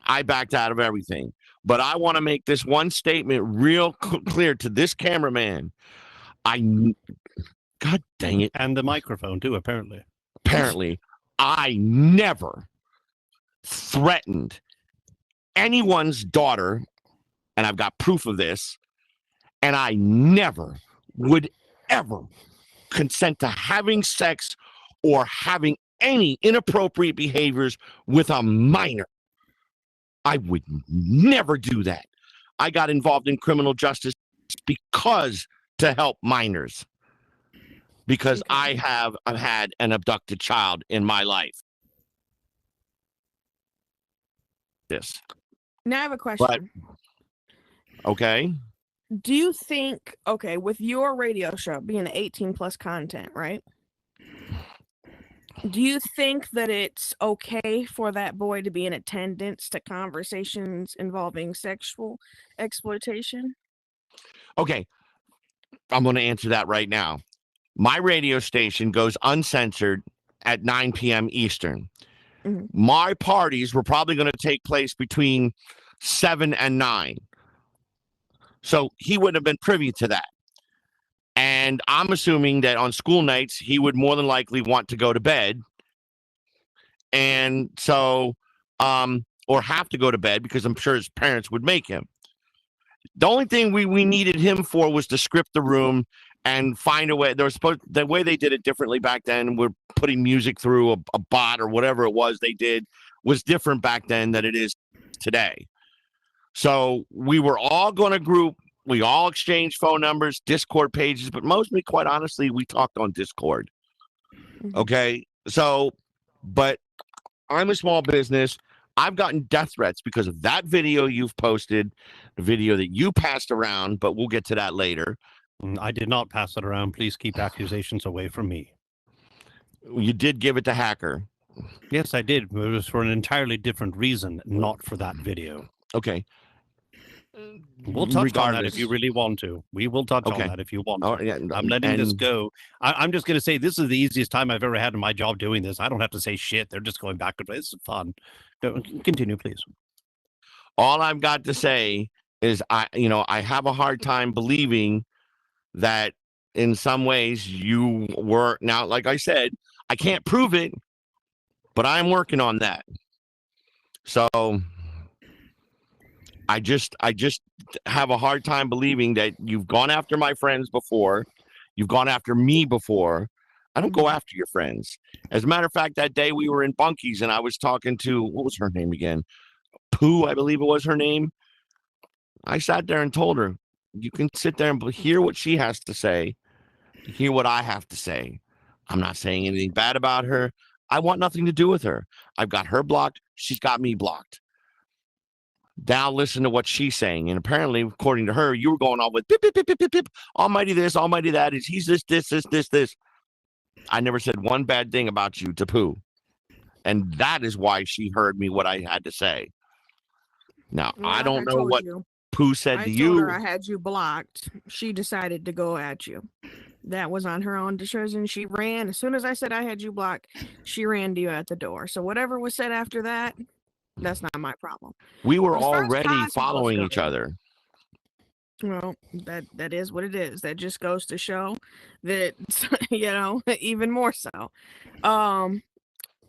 I backed out of everything. But I want to make this one statement real clear to this cameraman. God dang it. And the microphone, too, apparently. Apparently, I never threatened anyone's daughter, and I've got proof of this, and I never would ever consent to having sex or having any inappropriate behaviors with a minor. I would never do that. I got involved in criminal justice because to help minors. Because I've had an abducted child in my life. Yes. Now I have a question. Okay. Do you think, with your radio show being 18 plus content, right? Do you think that it's okay for that boy to be in attendance to conversations involving sexual exploitation? Okay. I'm going to answer that right now. My radio station goes uncensored at 9 p.m. Eastern. Mm-hmm. My parties were probably going to take place between 7 and 9. So he would have been privy to that. And I'm assuming that on school nights, he would more than likely want to go to bed. And so, or have to go to bed because I'm sure his parents would make him. The only thing we needed him for was to script the room and find a way. The way they did it differently back then, we're putting music through a bot or whatever it was they did was different back then than it is today. So we were all going to group. We all exchanged phone numbers, Discord pages, but mostly, quite honestly, we talked on Discord. Okay. So, but I'm a small business. I've gotten death threats because of that video you've posted, the video that you passed around, but we'll get to that later. I did not pass it around. Please keep accusations away from me. You did give it to Hacker. Yes, I did. It was for an entirely different reason, not for that video. Okay. We'll touch on that if you really want to. We will touch on that if you want to. Yeah, I'm letting this go. I'm just going to say this is the easiest time I've ever had in my job doing this. I don't have to say shit. They're just going back and forth. This is fun. Continue, please. All I've got to say is I have a hard time believing that in some ways you were. Now, like I said, I can't prove it, but I'm working on that. So I just have a hard time believing that you've gone after my friends before. You've gone after me before. I don't go after your friends. As a matter of fact, that day we were in Bunky's and I was talking to, what was her name again? Pooh, I believe it was her name. I sat there and told her, you can sit there and hear what she has to say, hear what I have to say. I'm not saying anything bad about her. I want nothing to do with her. I've got her blocked. She's got me blocked. Now listen to what she's saying. And apparently, according to her, you were going on with pip, pip, pip, pip, pip, pip, almighty this, almighty that. He's this. I never said one bad thing about you to Pooh. And that is why she heard me what I had to say. Now, I don't know what Pooh said to you. I told her I had you blocked. She decided to go at you. That was on her own decision. She ran. As soon as I said I had you blocked, she ran to you at the door. So whatever was said after that, that's not my problem. We were already following each other. Well, that is what it is. That just goes to show that even more so.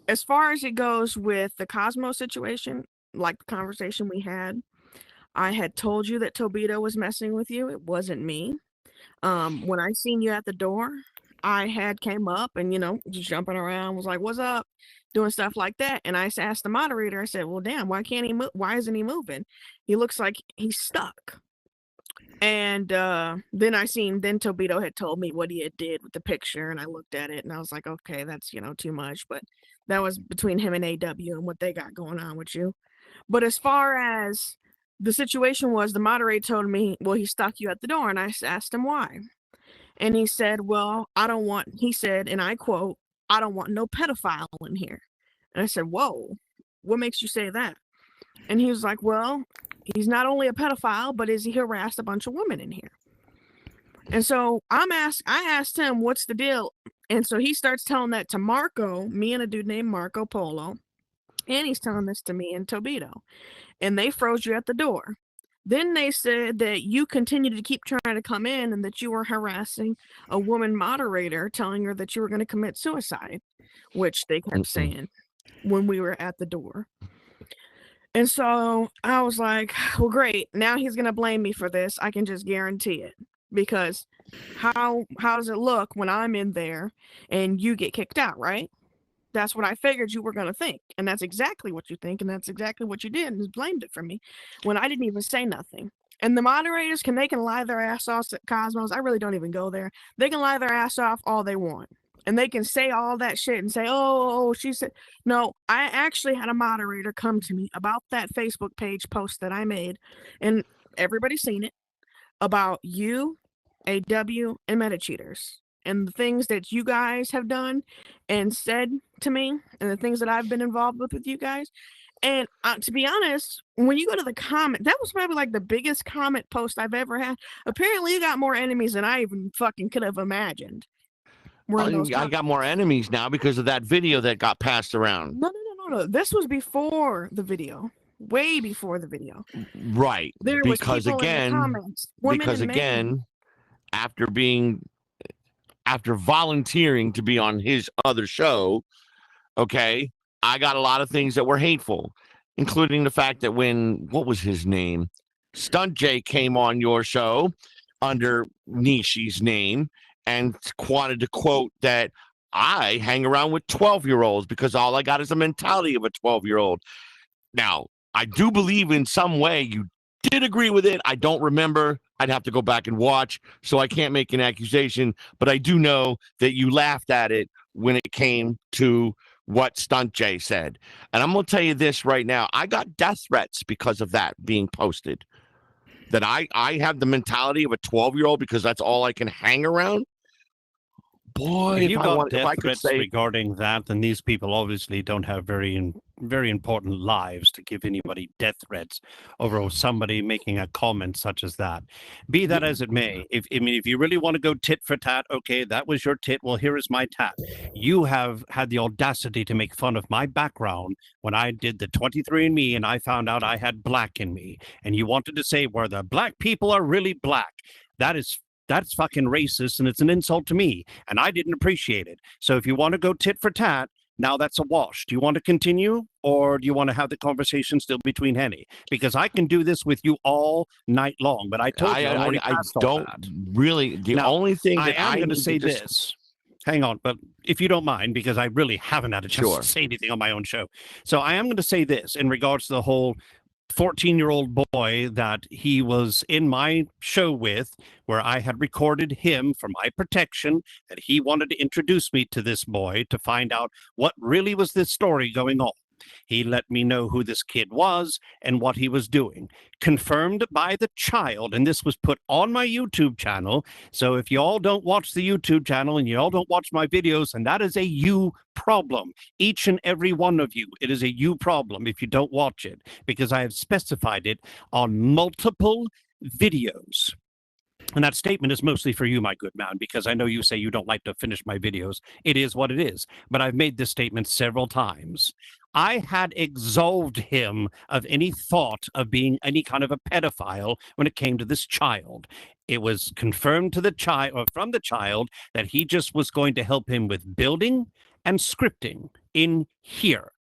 As far as it goes with the Cosmo situation, like the conversation we had, I had told you that Tobito was messing with you. It wasn't me. When I seen you at the door, I had came up and just jumping around, was like, "What's up?" Doing stuff like that, and I asked the moderator. I said, "Well, damn, why can't he move? Why isn't he moving? He looks like he's stuck." And then Tobito had told me what he had did with the picture, and I looked at it and I was like, okay, that's too much. But that was between him and AW and what they got going on with you. But as far as the situation was, the moderator told me, well, he stuck you at the door, and I asked him why. And he said, well, he said, and I quote, "I don't want no pedophile in here." And I said, whoa, what makes you say that? And he was like, well, he's not only a pedophile, but is he harassed a bunch of women in here? And so I asked him, what's the deal? And so he starts telling that to Marco, me and a dude named Marco Polo. And he's telling this to me and Tobito. And they froze you at the door. Then they said that you continued to keep trying to come in and that you were harassing a woman moderator, telling her that you were going to commit suicide, which they kept saying when we were at the door. And so I was like, well, great. Now he's going to blame me for this. I can just guarantee it. Because how does it look when I'm in there and you get kicked out, right? That's what I figured you were going to think. And that's exactly what you think. And that's exactly what you did. And blamed it for me when I didn't even say nothing. And the moderators, they can lie their ass off at Cosmos. I really don't even go there. They can lie their ass off all they want. And they can say all that shit and say, oh, she said, no, I actually had a moderator come to me about that Facebook page post that I made. And everybody's seen it about you, AW, and MetaCheaters. And the things that you guys have done and said to me and the things that I've been involved with you guys. And to be honest, when you go to the comment, that was probably like the biggest comment post I've ever had. Apparently you got more enemies than I even fucking could have imagined. I got more enemies now because of that video that got passed around. No. This was before the video. Way before the video. Right. Because again, after volunteering to be on his other show, okay, I got a lot of things that were hateful, including the fact that what was his name? Stunt J came on your show under Nishi's name and wanted to quote that I hang around with 12-year-olds because all I got is the mentality of a 12-year-old. Now, I do believe in some way you did agree with it. I don't remember. I'd have to go back and watch, so I can't make an accusation. But I do know that you laughed at it when it came to what Stunt J said. And I'm going to tell you this right now. I got death threats because of that being posted. That I have the mentality of a 12-year-old because that's all I can hang around. Boy, if you got death threats regarding that, then these people obviously don't have very important lives to give anybody death threats over somebody making a comment such as that. Be that as it may, if you really want to go tit for tat, okay, that was your tit. Well, here is my tat. You have had the audacity to make fun of my background when I did the 23andMe and I found out I had black in me, and you wanted to say where the black people are really black. That's fucking racist, and it's an insult to me, and I didn't appreciate it. So if you want to go tit for tat, now that's a wash. Do you want to continue, or do you want to have the conversation still between Henny? Because I can do this with you all night long, but I told you I don't really. The only thing that I am going to say this. Hang on, but if you don't mind, because I really haven't had a chance to say anything on my own show. So I am going to say this in regards to the whole 14-year-old boy that he was in my show with, where I had recorded him for my protection, that he wanted to introduce me to this boy to find out what really was this story going on. He let me know who this kid was and what he was doing, confirmed by the child, and this was put on my YouTube channel. So if you all don't watch the YouTube channel and you all don't watch my videos, and that is a you problem, each and every one of you, it is a you problem if you don't watch it, because I have specified it on multiple videos. And that statement is mostly for you, my good man, because I know you say you don't like to finish my videos. It is what it is. But I've made this statement several times. I had absolved him of any thought of being any kind of a pedophile when it came to this child. It was confirmed to the child, or from the child, that he just was going to help him with building and scripting in here.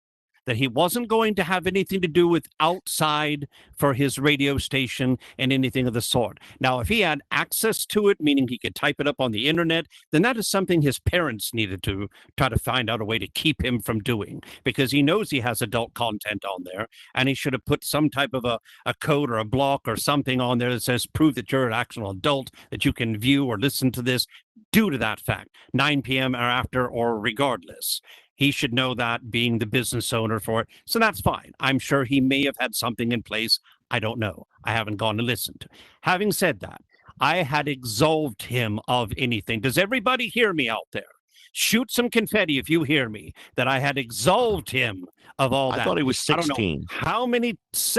That he wasn't going to have anything to do with outside for his radio station and anything of the sort. Now, if he had access to it, meaning he could type it up on the internet, then that is something his parents needed to try to find out a way to keep him from doing, because he knows he has adult content on there, and he should have put some type of a code or a block or something on there that says, prove that you're an actual adult, that you can view or listen to this due to that fact, 9 p.m. or after or regardless. He should know that, being the business owner for it. So that's fine. I'm sure he may have had something in place. I don't know. I haven't gone to listen to. Having said that, I had absolved him of anything. Does everybody hear me out there? Shoot some confetti if you hear me, that I had absolved him of all that. I thought he was 16. How many?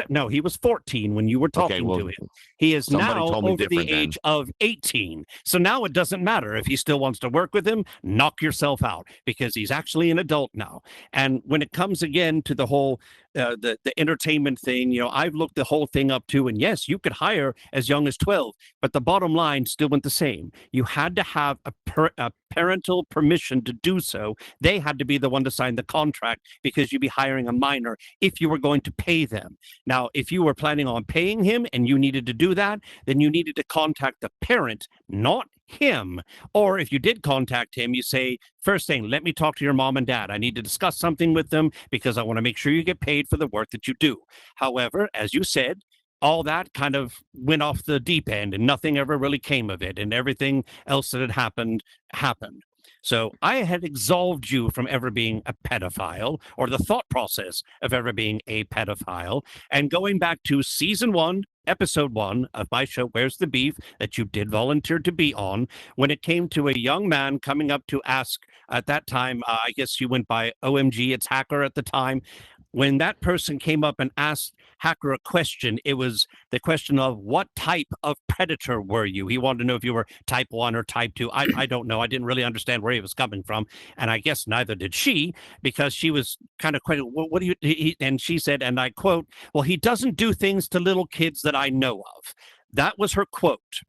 No, he was 14 when you were talking to him. He is now over the age of 18. So now it doesn't matter if he still wants to work with him. Knock yourself out, because he's actually an adult now. And when it comes again to the whole the entertainment thing, I've looked the whole thing up too. And yes, you could hire as young as 12, but the bottom line still went the same. You had to have a parental permission to do so. They had to be the one to sign the contract, because you'd be hiring a minor if you were going to pay them. Now, if you were planning on paying him and you needed to do that, then you needed to contact the parent, not him. Or if you did contact him, you say, first thing, let me talk to your mom and dad. I need to discuss something with them, because I want to make sure you get paid for the work that you do. However, as you said, all that kind of went off the deep end and nothing ever really came of it, and everything else that had happened. So I had absolved you from ever being a pedophile, or the thought process of ever being a pedophile. And going back to season 1, episode 1 of my show, Where's the Beef, that you did volunteer to be on, when it came to a young man coming up to ask, at that time, I guess you went by OMG, it's Hacker at the time. When that person came up and asked Hacker a question, it was the question of, what type of predator were you? He wanted to know if you were type 1 or type 2. I don't know. I didn't really understand where he was coming from. And I guess neither did she, because she was kind of quite, well, what do you, and she said, and I quote, well, he doesn't do things to little kids that I know of. That was her quote.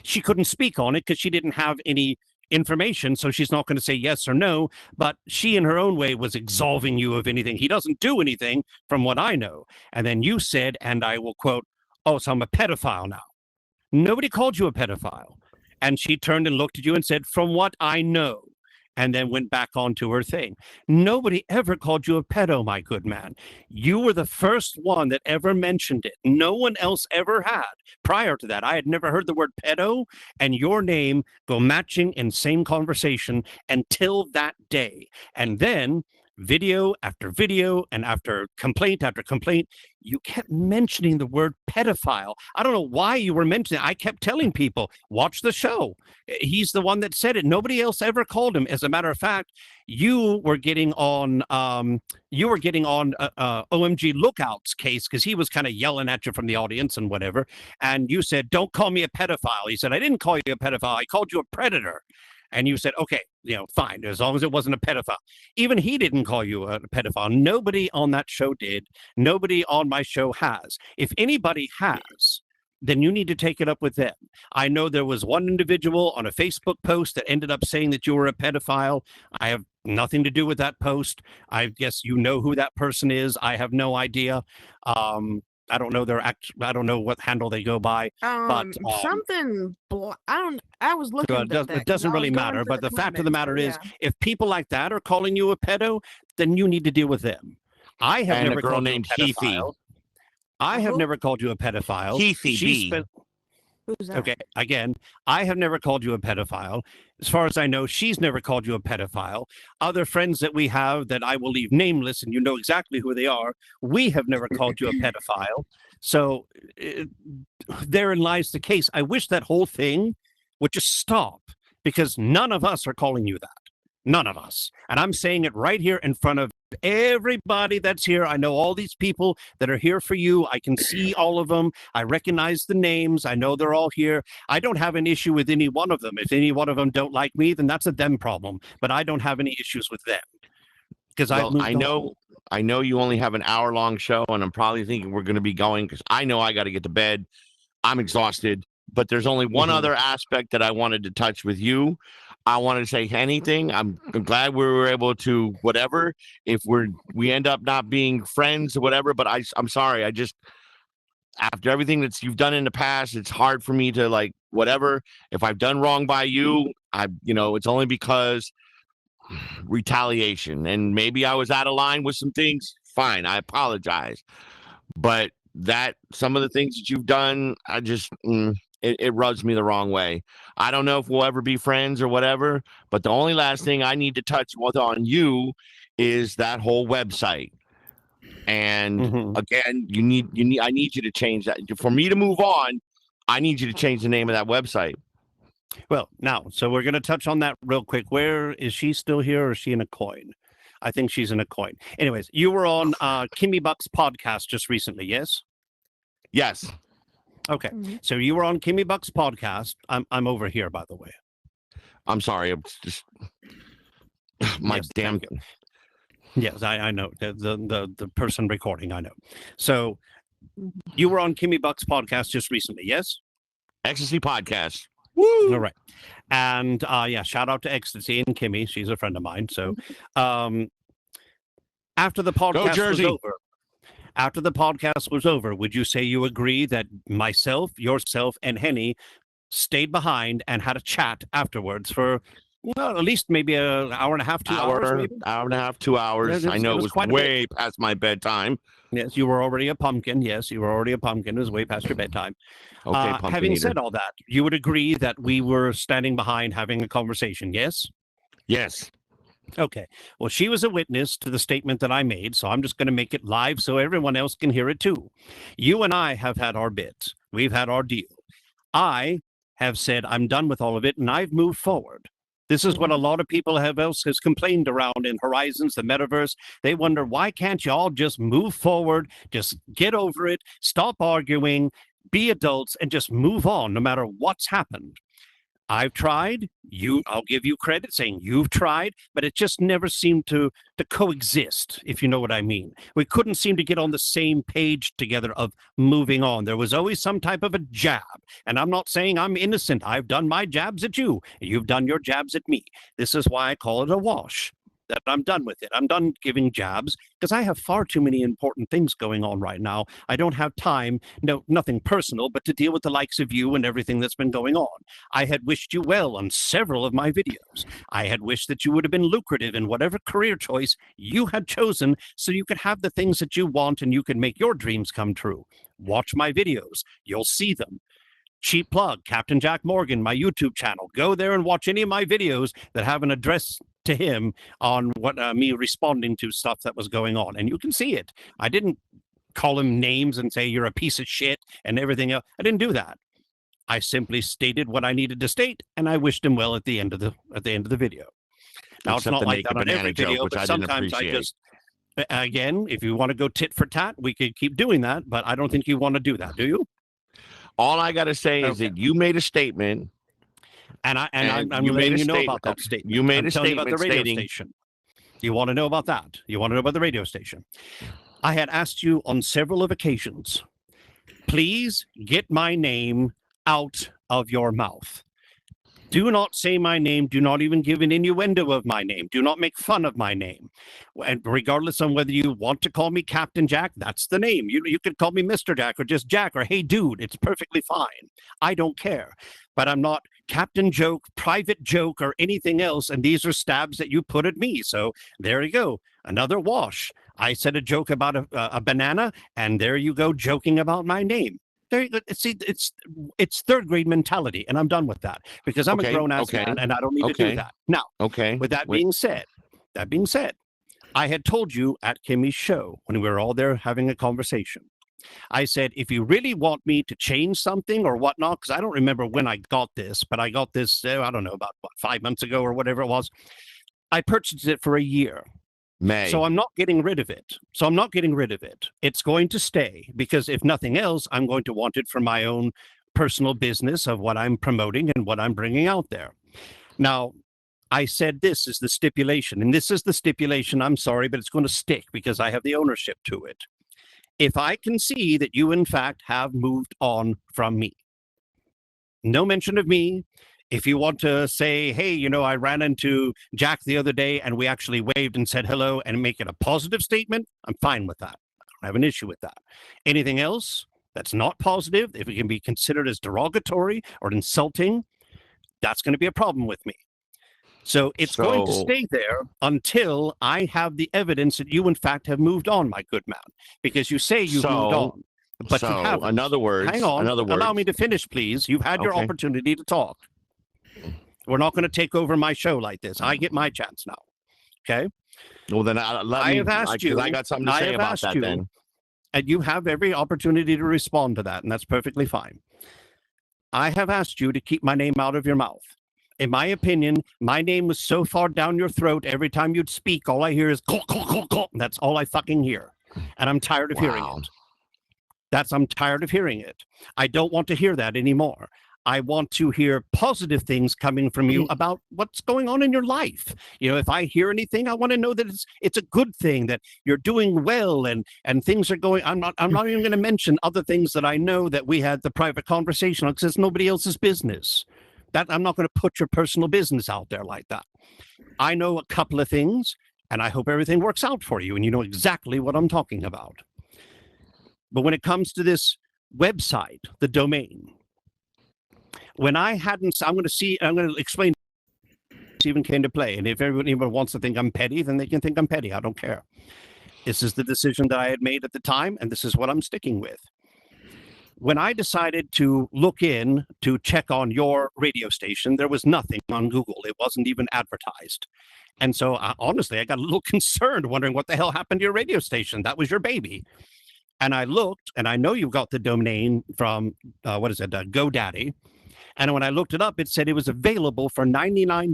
She couldn't speak on it because she didn't have any information, so she's not going to say yes or no, but she in her own way was absolving you of anything. He doesn't do anything from what I know. And then you said, and I will quote, oh, so I'm a pedophile now. Nobody called you a pedophile. And she turned and looked at you and said, from what I know, and then went back onto her thing. Nobody ever called you a pedo, my good man. You were the first one that ever mentioned it. No one else ever had. Prior to that, I had never heard the word pedo and your name go matching in same conversation until that day. And then video after video and after complaint, you kept mentioning the word pedophile. I don't know why you were mentioning it. I kept telling people, watch the show. He's the one that said it. Nobody else ever called him. As a matter of fact, you were getting on OMG Lookout's case, because he was kind of yelling at you from the audience and whatever. And you said, don't call me a pedophile. He said, I didn't call you a pedophile. I called you a predator. And you said, okay, fine, as long as it wasn't a pedophile. Even he didn't call you a pedophile. Nobody on that show did. Nobody on my show has. If anybody has, then you need to take it up with them. I know there was one individual on a Facebook post that ended up saying that you were a pedophile. I have nothing to do with that post. I guess you know who that person is. I have no idea. I don't know I don't know what handle they go by, but something. I was looking. It doesn't really matter. But the fact of the matter is, if people like that are calling you a pedo, then you need to deal with them. I have never called you a pedophile. I have never called you a pedophile. Who's that? Okay, again, I have never called you a pedophile. As far as I know, she's never called you a pedophile. Other friends that we have that I will leave nameless, and you know exactly who they are, we have never called you a pedophile. So therein lies the case. I wish that whole thing would just stop, because none of us are calling you that. None of us. And I'm saying it right here in front of everybody that's here. I know all these people that are here for you. I can see all of them. I recognize the names. I know they're all here. I don't have an issue with any one of them. If any one of them don't like me, then that's a them problem. But I don't have any issues with them, because I I know you only have an hour-long show, and I'm probably thinking we're going to be going because I know I got to get to bed. I'm exhausted. But there's only one other aspect that I wanted to touch with you. I wanted to say anything. I'm glad we were able to whatever. If we end up not being friends or whatever, but I'm sorry. I just after everything that you've done in the past, it's hard for me to like whatever. If I've done wrong by you, it's only because retaliation, and maybe I was out of line with some things. Fine, I apologize. But that some of the things that you've done, I just it rubs me the wrong way. I don't know if we'll ever be friends or whatever, but the only last thing I need to touch with on you is that whole website. And again, I need you to change that. For me to move on, I need you to change the name of that website. Well, now, so we're going to touch on that real quick. Where is she still here, or is she in a coin? I think she's in a coin. Anyways, you were on Kimmy Buck's podcast just recently, yes? Yes. Okay. So you were on Kimmy Buck's podcast. I'm over here, by the way. I'm sorry. It's just my damn. Yes, I know the person recording. I know. So you were on Kimmy Buck's podcast just recently, yes? Ecstasy podcast. Woo! All right. And shout out to Ecstasy and Kimmy. She's a friend of mine. So after the podcast was over, would you say you agree that myself, yourself, and Henny stayed behind and had a chat afterwards for at least maybe an hour and a half, 2 hours, maybe? Hour and a half, 2 hours. I know it was way past my bedtime. Yes, you were already a pumpkin. Yes, you were already a pumpkin. It was way past your bedtime. Okay, pumpkin having eater. said all that, you would agree that we were standing behind having a conversation, yes? Yes. Okay. Well, she was a witness to the statement that I made, so I'm just going to make it live so everyone else can hear it too. You and I have had our bits. We've had our deal. I have said I'm done with all of it, and I've moved forward. This is what a lot of people has complained around in Horizons, the metaverse. They wonder, why can't y'all just move forward, just get over it, stop arguing, be adults, and just move on no matter what's happened? I've tried. I'll give you credit saying you've tried, but it just never seemed to coexist, if you know what I mean. We couldn't seem to get on the same page together of moving on. There was always some type of a jab, and I'm not saying I'm innocent. I've done my jabs at you. You've done your jabs at me. This is why I call it a wash. That I'm done with it. I'm done giving jabs because I have far too many important things going on right now. I don't have time, nothing personal, but to deal with the likes of you and everything that's been going on. I had wished you well on several of my videos. I had wished that you would have been lucrative in whatever career choice you had chosen so you could have the things that you want and you can make your dreams come true. Watch my videos. You'll see them. Cheap plug, Captain Jack Morgan, my YouTube channel. Go there and watch any of my videos that have an address to him on what me responding to stuff that was going on. And you can see it. I didn't call him names and say you're a piece of shit and everything else. I didn't do that. I simply stated what I needed to state, and I wished him well at the end of the video. Now, Except it's not like that on every joke, video, which but I didn't sometimes I appreciate. just, again, if you want to go tit for tat, we could keep doing that, but I don't think you want to do that, do you? All I got to say is that you made a statement. And I'm letting you know about that statement. You made a statement statement about the radio stating, station. You want to know about that? You want to know about the radio station? I had asked you on several of occasions, please get my name out of your mouth. Do not say my name. Do not even give an innuendo of my name. Do not make fun of my name. And regardless on whether you want to call me Captain Jack, that's the name. You could call me Mr. Jack or just Jack or hey, dude. It's perfectly fine. I don't care. But I'm not Captain Joke, Private Joke, or anything else. And these are stabs that you put at me. So there you go. Another wash. I said a joke about a banana, and there you go joking about my name. There, see, it's third grade mentality, and I'm done with that because I'm a grown ass man, and I don't need to do that. Now, with that being said, I had told you at Kimmy's show when we were all there having a conversation. I said, if you really want me to change something or whatnot, because I don't remember when I got this, but I got this, I don't know, about 5 months ago or whatever it was. I purchased it for a year. So I'm not getting rid of it. It's going to stay because if nothing else, I'm going to want it for my own personal business of what I'm promoting and what I'm bringing out there. Now, I said this is the stipulation, and this is the stipulation. I'm sorry, but it's going to stick because I have the ownership to it. If I can see that you, in fact, have moved on from me, no mention of me. If you want to say, hey, you know, I ran into Jack the other day and we actually waved and said hello and make it a positive statement, I'm fine with that. I don't have an issue with that. Anything else that's not positive, if it can be considered as derogatory or insulting, that's going to be a problem with me. So it's going to stay there until I have the evidence that you, in fact, have moved on, my good man, because you say you've moved on. But you haven't. In other words, hang on. Allow me to finish, please. You've had your opportunity to talk. We're not going to take over my show like this. I get my chance now. Okay. Well, then I have asked you. I got something to say about that. Then, and you have every opportunity to respond to that, and that's perfectly fine. I have asked you to keep my name out of your mouth. In my opinion, my name was so far down your throat. Every time you'd speak, all I hear is "Caw, caw, caw, caw." That's all I fucking hear, and I'm tired of hearing it. I'm tired of hearing it. I don't want to hear that anymore. I want to hear positive things coming from you about what's going on in your life. You know, if I hear anything, I want to know that it's a good thing, that you're doing well and things are going. I'm not even going to mention other things that I know that we had the private conversation on, because it's nobody else's business. That I'm not going to put your personal business out there like that. I know a couple of things, and I hope everything works out for you, and you know exactly what I'm talking about. But when it comes to this website, the domain, when I hadn't, I'm going to explain this even came to play. And if anyone wants to think I'm petty, then they can think I'm petty. I don't care. This is the decision that I had made at the time, and this is what I'm sticking with. When I decided to look in to check on your radio station, there was nothing on Google. It wasn't even advertised. And so honestly, I got a little concerned, wondering what the hell happened to your radio station. That was your baby. And I looked, and I know you got the domain from, GoDaddy. And when I looked it up, it said it was available for $99.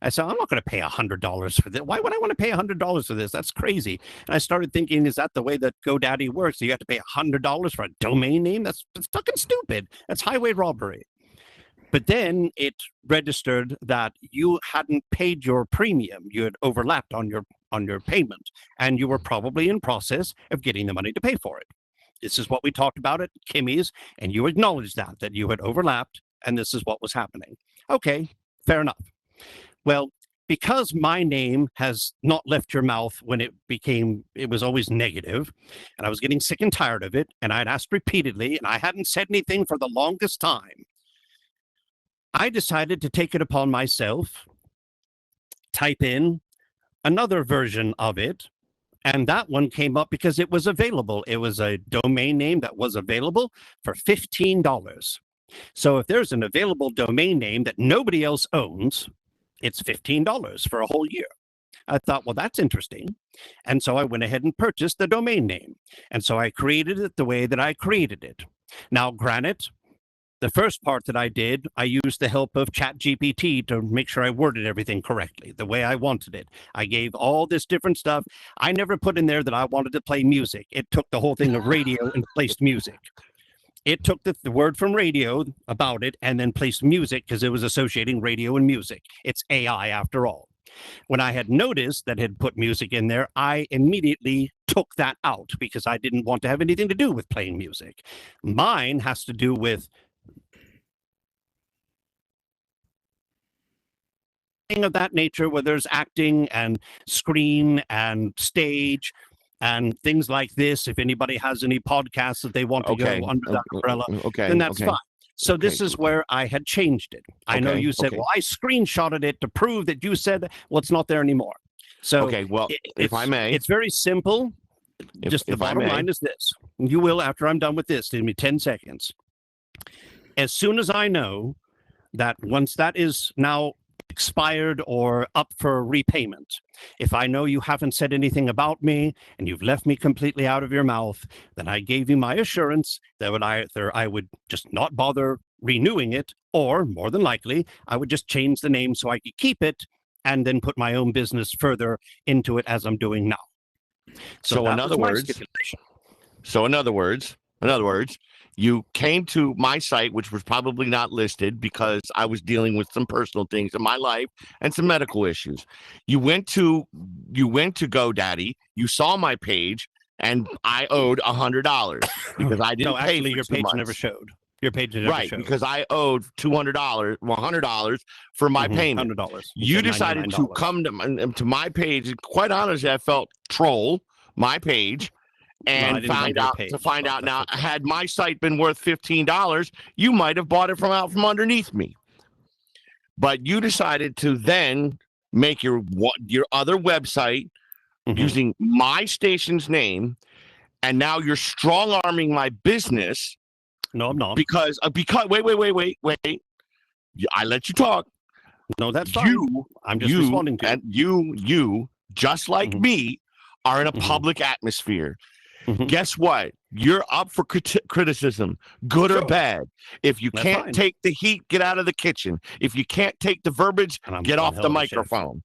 I said, I'm not going to pay $100 for this. Why would I want to pay $100 for this? That's crazy. And I started thinking, is that the way that GoDaddy works? So you have to pay $100 for a domain name? That's fucking stupid. That's highway robbery. But then it registered that you hadn't paid your premium. You had overlapped on your payment, and you were probably in process of getting the money to pay for it. This is what we talked about at Kimmy's, and you acknowledged that you had overlapped, and this is what was happening. Okay, fair enough. Well, because my name has not left your mouth when it was always negative, and I was getting sick and tired of it, and I'd asked repeatedly, and I hadn't said anything for the longest time, I decided to take it upon myself, type in another version of it, and that one came up because it was available. It was a domain name that was available for $15. So if there's an available domain name that nobody else owns, it's $15 for a whole year. I thought, well, that's interesting. And so I went ahead and purchased the domain name. And so I created it the way that I created it. Now, granted, the first part that I did, I used the help of Cpt to make sure I worded everything correctly, the way I wanted it. I gave all this different stuff. I never put in there that I wanted to play music. It took the whole thing of radio and placed music. It took the word from radio about it and then placed music because it was associating radio and music. It's AI after all. When I had noticed that it had put music in there, I immediately took that out because I didn't want to have anything to do with playing music. Mine has to do with of that nature, where there's acting and screen and stage and things like this. If anybody has any podcasts that they want to go under that umbrella, then that's fine. So this is where I had changed it. I know you said, well, I screenshotted it to prove that you said, well, it's not there anymore. So if I may, it's very simple. Just the bottom line is this. You will, after I'm done with this, give me 10 seconds. As soon as I know that once that is now expired or up for repayment, if I know you haven't said anything about me and you've left me completely out of your mouth, then I gave you my assurance that either I would just not bother renewing it, or more than likely I would just change the name so I could keep it and then put my own business further into it as I'm doing now. So in other words, You came to my site, which was probably not listed because I was dealing with some personal things in my life and some medical issues. You went to GoDaddy. You saw my page, and I owed $100 because I didn't No, pay actually, for your 2 page months. never showed. Your page never Right, showed. because I owed $200, $100 for my payment. $100. You decided to come to my page, and quite honestly, I felt troll my page. And find out now, okay. had my site been worth $15, you might have bought it from out from underneath me. But you decided to then make your other website using my station's name, and now you're strong arming my business. No, I'm not. Because wait. I let you talk. No, that's fine. I'm just responding to and you just like me are in a public atmosphere. Guess what? You're up for criticism, good or bad. If you can't take the heat, get out of the kitchen. If you can't take the verbiage, get off the microphone.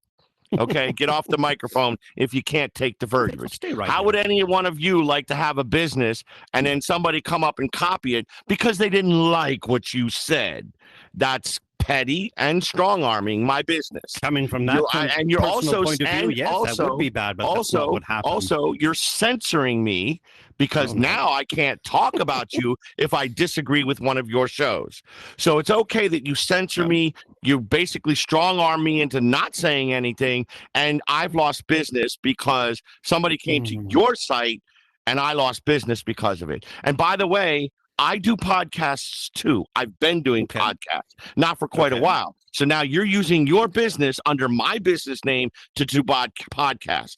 Okay, get off the microphone if you can't take the verbiage. Stay right How there. would any one of you like to have a business and then somebody come up and copy it because they didn't like what you said? That's petty and strong arming my business. Coming from that and you're also point of view, yes, that would be bad, but that's not what happened. Also, you're censoring me because now I can't talk about you if I disagree with one of your shows. So it's okay that you censor me. You basically strong arm me into not saying anything, and I've lost business because somebody came to your site and I lost business because of it. And by the way, I do podcasts too. I've been doing podcasts, not for quite a while. So now you're using your business under my business name to do podcast.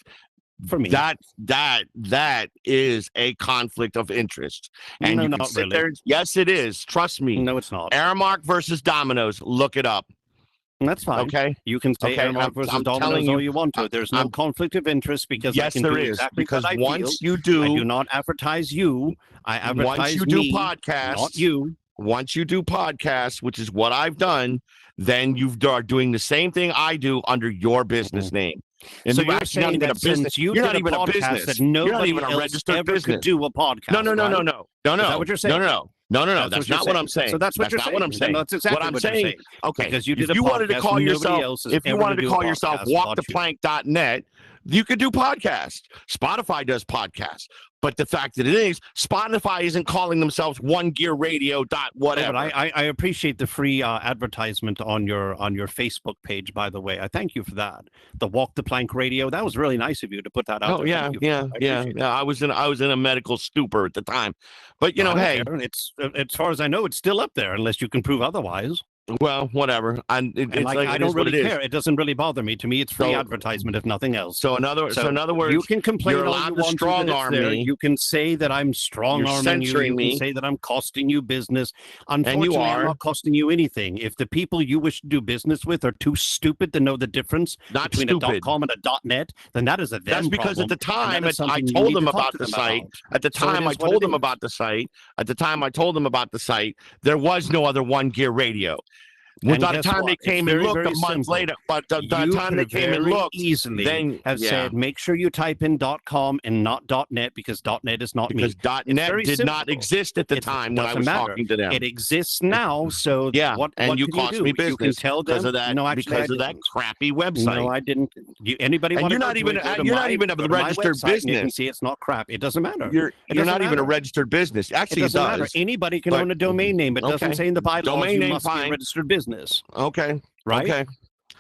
For me, that is a conflict of interest. And no, you can not sit really. there. Yes, it is. Trust me. No, it's not. Aramark versus Domino's. Look it up. That's fine. Okay. You can say Aramark versus Domino's all you want to. There's no conflict of interest because yes, I can there do is. Exactly because what I once feel. you do, I do not advertise you. I advertise once you me, do podcasts, not you. Once you do podcasts, which is what I've done, then you are doing the same thing I do under your business name. And so you're you're saying that since you're not even a business, that nobody even a else registered ever business. could do a podcast. No. Is that what you're saying? No. That's not what I'm saying. So that's what you're saying. What I'm saying. That's exactly what I'm saying. Okay. Because you did if you wanted to call yourself, podcast walktheplank.net, you could do podcasts. Spotify does podcasts. But the fact that it is, Spotify isn't calling themselves One Gear Radio whatever. But I appreciate the free advertisement on your Facebook page, by the way. I thank you for that. The Walk the Plank Radio. That was really nice of you to put that out. Oh yeah. I was in a medical stupor at the time. But hey, it's as far as I know, it's still up there unless you can prove otherwise. Well, whatever. I don't really care. It doesn't really bother me. To me, it's free advertisement, if nothing else. So in other words, you can complain you're all allowed you to want strong arm me. You can say that I'm strong arming you. You can say that I'm costing you business. Unfortunately, I'm not costing you anything. If the people you wish to do business with are too stupid to know the difference between a .com and a .net, then that is a them That's because problem, at the time I you told need them to talk about to the them site. about. At the time I told them about the site. At the time I told them about the site. There was no other One Gear Radio. By the time they came and looked a month later, but the time they came and looked, easily then said, make sure you type in .com and not .net because .net is not because me. .net did not exist at the time when I was talking to them. It exists now, so what you cost me business. You can tell them because of that. Because of that crappy website. No, I didn't. Anybody? And you're not even a registered business. You can see it's not crap. It doesn't matter. You're not even a registered business. Actually, it does matter. Anybody can own a domain name. It doesn't say in the bylaws you must be a registered business. Okay. Right? Okay.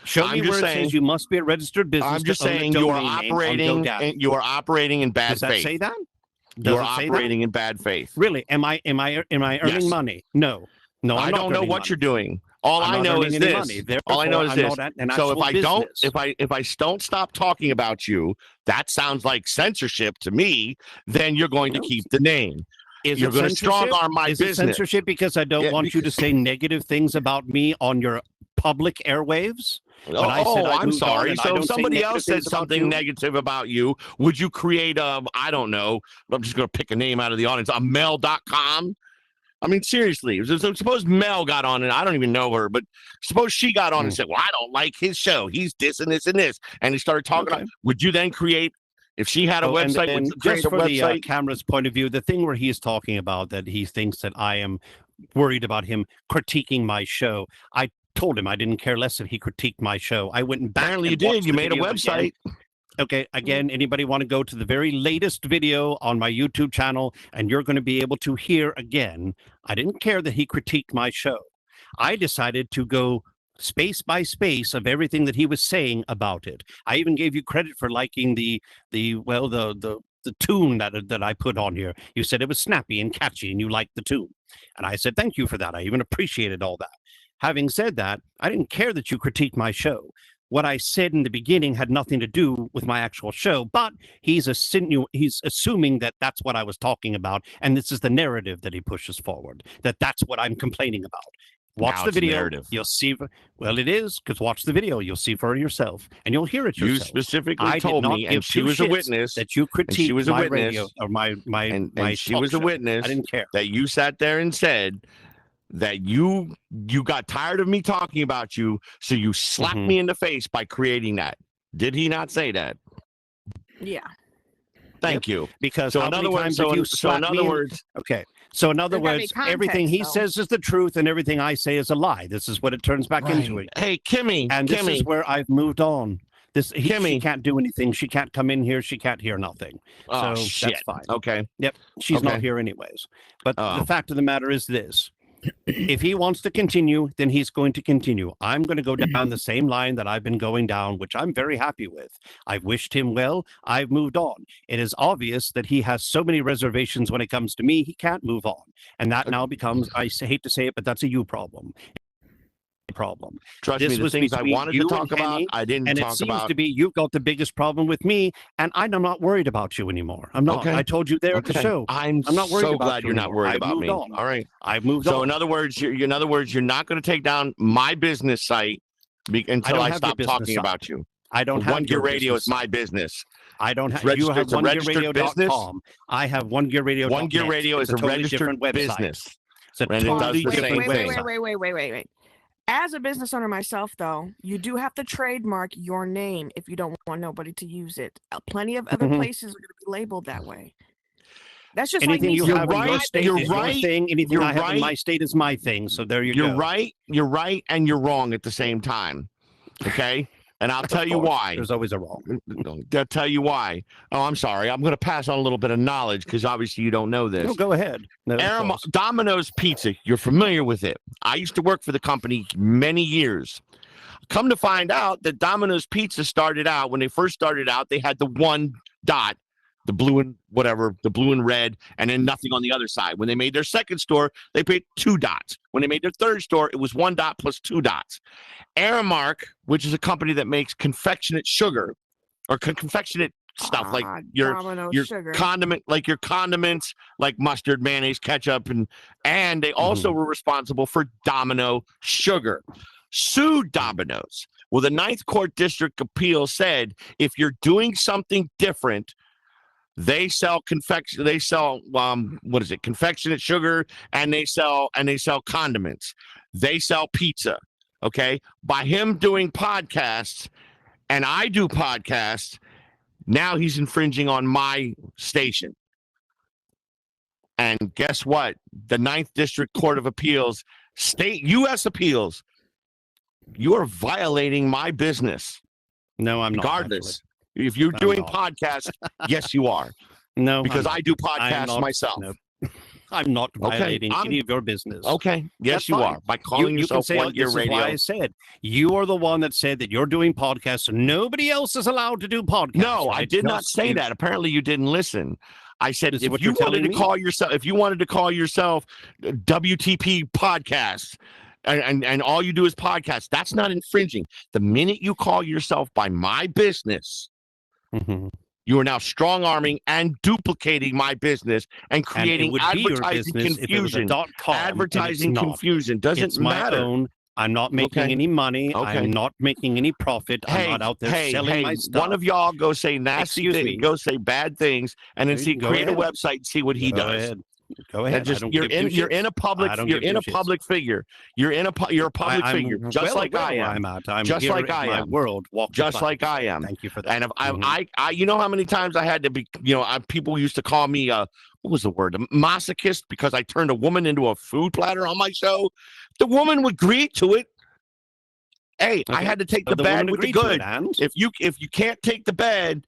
Show me where it says you must be a registered business. I'm just saying you are operating in bad faith. Does that say that? You're operating in bad faith. Really? Am I earning money? No. I don't know what you're doing. All I know is this. All I know is this. So if I don't stop talking about you, that sounds like censorship to me. Then you're going to keep the name. You're going to strong arm my business. Is it censorship because I don't want you to say negative things about me on your public airwaves? I'm sorry. So if somebody else said something negative about you, would you create I don't know, I'm just going to pick a name out of the audience, a Mel.com? I mean, seriously, suppose Mel got on, and I don't even know her, but suppose she got on and said, well, I don't like his show. He's this and this and this. And he started talking about, would you then create If she had a And website, then would you create just a for the website? camera's point of view, the thing where he's talking about that he thinks that I am worried about him critiquing my show. I told him I didn't care less if he critiqued my show. I went back. Apparently, you and did. watched You the made a video website. again. Okay, again, anybody want to go to the very latest video on my YouTube channel, and you're going to be able to hear again. I didn't care that he critiqued my show. I decided to go space by space of everything that he was saying about it. I even gave you credit for liking the tune that I put on here. You said it was snappy and catchy, and you liked the tune, and I said thank you for that. I even appreciated all that. Having said that, I didn't care that you critiqued my show. What I said in the beginning had nothing to do with my actual show, but he's assuming that that's what I was talking about, and this is the narrative that he pushes forward, that's what I'm complaining about. Watch Now the it's a video. narrative. You'll see. Well, it is, because watch the video. You'll see for yourself, and you'll hear it You yourself. specifically I did told not me, give and she two was a shits witness, that you and she critiqued was a my witness, radio or my and she talk was a show. witness I didn't care. that you sat there and said that you got tired of me talking about you, so you slapped me in the face by creating that. Did he not say that? Yeah. Thank you. Because So how in many other words, times so have you in slapped other me? words, Okay. So in other There's gotta be words, everything he context, though. says is the truth, and everything I say is a lie. This is what it turns back into it. Hey, Kimmy, And this is where I've moved on. She Kimmy. can't do anything. She can't come in here. She can't hear nothing. Oh, so shit. that's fine. Okay. Yep. She's not Okay. here anyways. But Oh. the fact of the matter is this. If he wants to continue, then he's going to continue. I'm going to go down the same line that I've been going down, which I'm very happy with. I've wished him well. I've moved on. It is obvious that he has so many reservations when it comes to me, he can't move on. And that now becomes, hate to say it, but that's a you problem. Trust This me, the was things I between wanted to you talk and about, Henny, I didn't and it talk seems about. to be you've got the biggest problem with me, and I'm not worried about you anymore. I'm not. Okay. I told you there at the show. I'm not worried so about glad you you're not anymore. worried I've about moved me. on. All right. I've moved So on. in other words, you're not going to take down my business site until I have your stop business talking site. about you. I don't have One Gear your Radio business is my business. I don't have. It's You have it's a registered business. onegearradio.com. I have onegearradio.net. One Gear Radio is It's a totally registered different website. business. It's a And it does totally the different same thing. website. Wait. As a business owner myself, though, you do have to trademark your name if you don't want nobody to use it. Plenty of other Mhm. places are going to be labeled that way. That's just Anything like me you saying have in your right, state you're is right, your thing. Anything you're I have in my right. state is my thing. So there you You're go. right, and you're wrong at the same time. Okay? And I'll tell you course. why. There's always a wrong. I'll tell you why. Oh, I'm sorry. I'm going to pass on a little bit of knowledge because obviously you don't know this. No, go ahead. No, of course. Domino's Pizza, you're familiar with it. I used to work for the company many years. Come to find out that Domino's Pizza started out, when they first started out, they had the one dot, the blue and whatever, the blue and red, and then nothing on the other side. When they made their second store, they put 2 dots. When they made their third store, it was 1 dot plus 2 dots. Aramark, which is a company that makes confectionate sugar or confectionate stuff like your Domino's sugar. your condiments like mustard, mayonnaise, ketchup, and they also were responsible for Domino sugar. Sued Domino's. Well, the Ninth Court District Appeal said if you're doing something different, they sell confectionate sugar, and they sell condiments. They sell pizza. Okay, by him doing podcasts, and I do podcasts. Now he's infringing on my station. And guess what? The Ninth District Court of Appeals, U.S. Appeals, you are violating my business. No, I'm not. Regardless. If you're doing podcasts, yes, you are. No, because I do I'm podcasts not. myself. No. I'm not violating any of your business. Okay. Yes, That's you fine. are. By calling you can yourself say One Gear this Radio. is why I said you are the one that said that you're doing podcasts and nobody else is allowed to do podcasts. No, I did not say that. Apparently, you didn't listen. I said This is if what you you're wanted to telling me? call yourself, WTP Podcasts, and all you do is podcasts, that's not infringing. The minute you call yourself by my business, you are now strong arming and duplicating my business and creating advertising confusion. Advertising confusion doesn't it's my matter. own. I'm not making any money. I'm not making any profit. I'm not out there selling my stuff. One of y'all go say nasty things, go say bad things, and then create a website and see what he does. Ahead. Go ahead. Just, you're in a public figure. You're a public figure, just like I am. I'm just here like in I my am. world. Just like I am. Thank you for that. And if I you know how many times I had to be, people used to call me what was the word? A masochist, because I turned a woman into a food platter on my show. The woman would agree to it. Hey, I had to take the bad with the good. If you can't take the bad,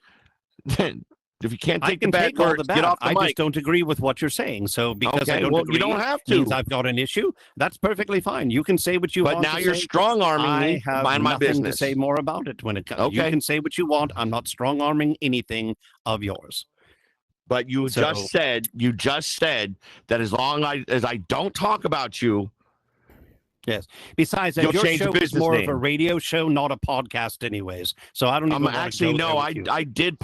then if you can't take the bad words, get off the mic. I just don't agree with what you're saying. So because I don't agree, you don't have to. Means I've got an issue. That's perfectly fine. You can say what you want. But now you're strong arming me. I have mind my nothing business. to say more about it when it comes. Okay. You can say what you want. I'm not strong arming anything of yours. But you just said that as long as I don't talk about you. Yes. Besides that, your show is more of a radio show, not a podcast, anyways. So I don't even. Actually, no. I did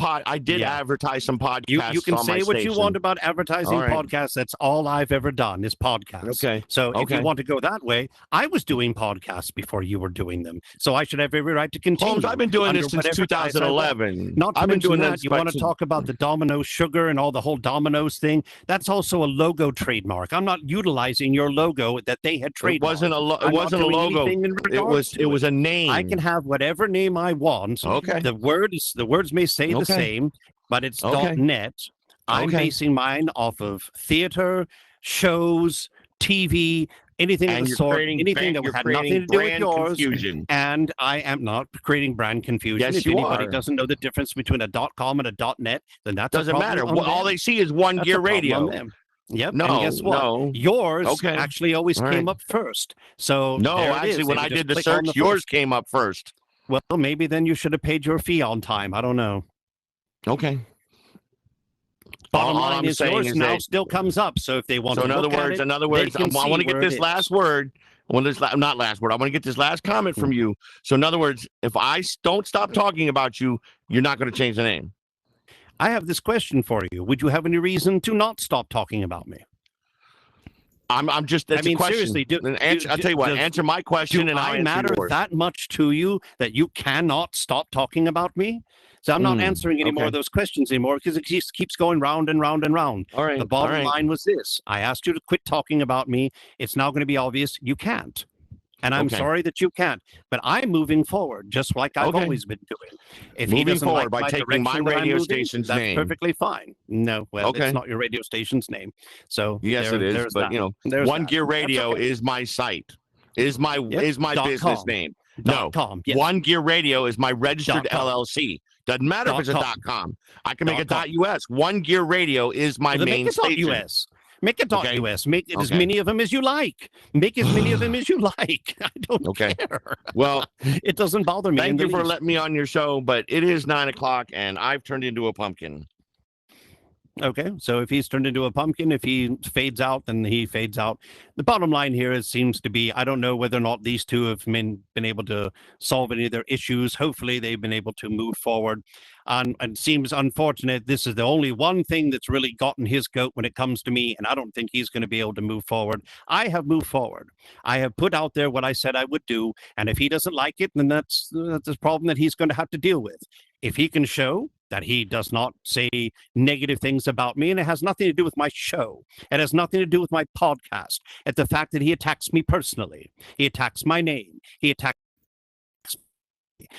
advertise some podcasts. You can say what you want about advertising podcasts. That's all I've ever done is podcasts. Okay. So if you want to go that way, I was doing podcasts before you were doing them. So I should have every right to continue. Holmes, I've been doing this since 2011. I've been doing that. You want to talk about the Domino sugar and all the whole Domino's thing? That's also a logo trademark. I'm not utilizing your logo that they had trademarked. It wasn't a logo. It was a name. I can have whatever name I want. Okay. The words may say the same, but it's .net. I'm basing mine off of theater, shows, TV, anything of the sort, anything that had nothing to do with yours. Confusion. And I am not creating brand confusion. Yes, if anybody doesn't know the difference between a .com and a .net, then that doesn't matter. All they see is One Gear Radio. Yep. No, and guess what? Yours actually always came up first. So actually, when I did the search, yours came up first. Well, maybe then you should have paid your fee on time. I don't know. Okay. Bottom line is yours now still comes up. So if they want to in other words, I want to get this last word. Not last word. I want to get this last comment from you. So in other words, if I don't stop talking about you, you're not going to change the name. I have this question for you. Would you have any reason to not stop talking about me? I'm just. That's a question. Seriously. I'll tell you what. Answer my question, and I matter that much to you that you cannot stop talking about me. So I'm not answering any more of those questions anymore because it just keeps going round and round and round. All right. The bottom line was this: I asked you to quit talking about me. It's now going to be obvious you can't. And I'm sorry that you can't, but I'm moving forward just like I've always been doing. If moving he doesn't forward like by taking my radio station's name, that's perfectly fine. No, well, it's not your radio station's name. So yes, it is. But One Gear Radio is my site. Is my business name. No, One Gear Radio is my registered LLC. Doesn't matter if it's a .com. I can make a .us. One Gear Radio is my main station. .us. Make it .us. Make it as many of them as you like. Make as many of them as you like. I don't care. Well, it doesn't bother me. Thank you for letting me on your show, but it is 9:00 and I've turned into a pumpkin. Okay, so if he's turned into a pumpkin, if he fades out, then he fades out. The bottom line here seems to be, I don't know whether or not these two have been able to solve any of their issues. Hopefully they've been able to move forward. And it seems unfortunate. This is the only one thing that's really gotten his goat when it comes to me, and I don't think he's going to be able to move forward. I have moved forward. I have put out there what I said I would do, and if he doesn't like it, then that's a problem that he's going to have to deal with. If he can show that he does not say negative things about me, and it has nothing to do with my show. It has nothing to do with my podcast. It's the fact that he attacks me personally. He attacks my name. He attacks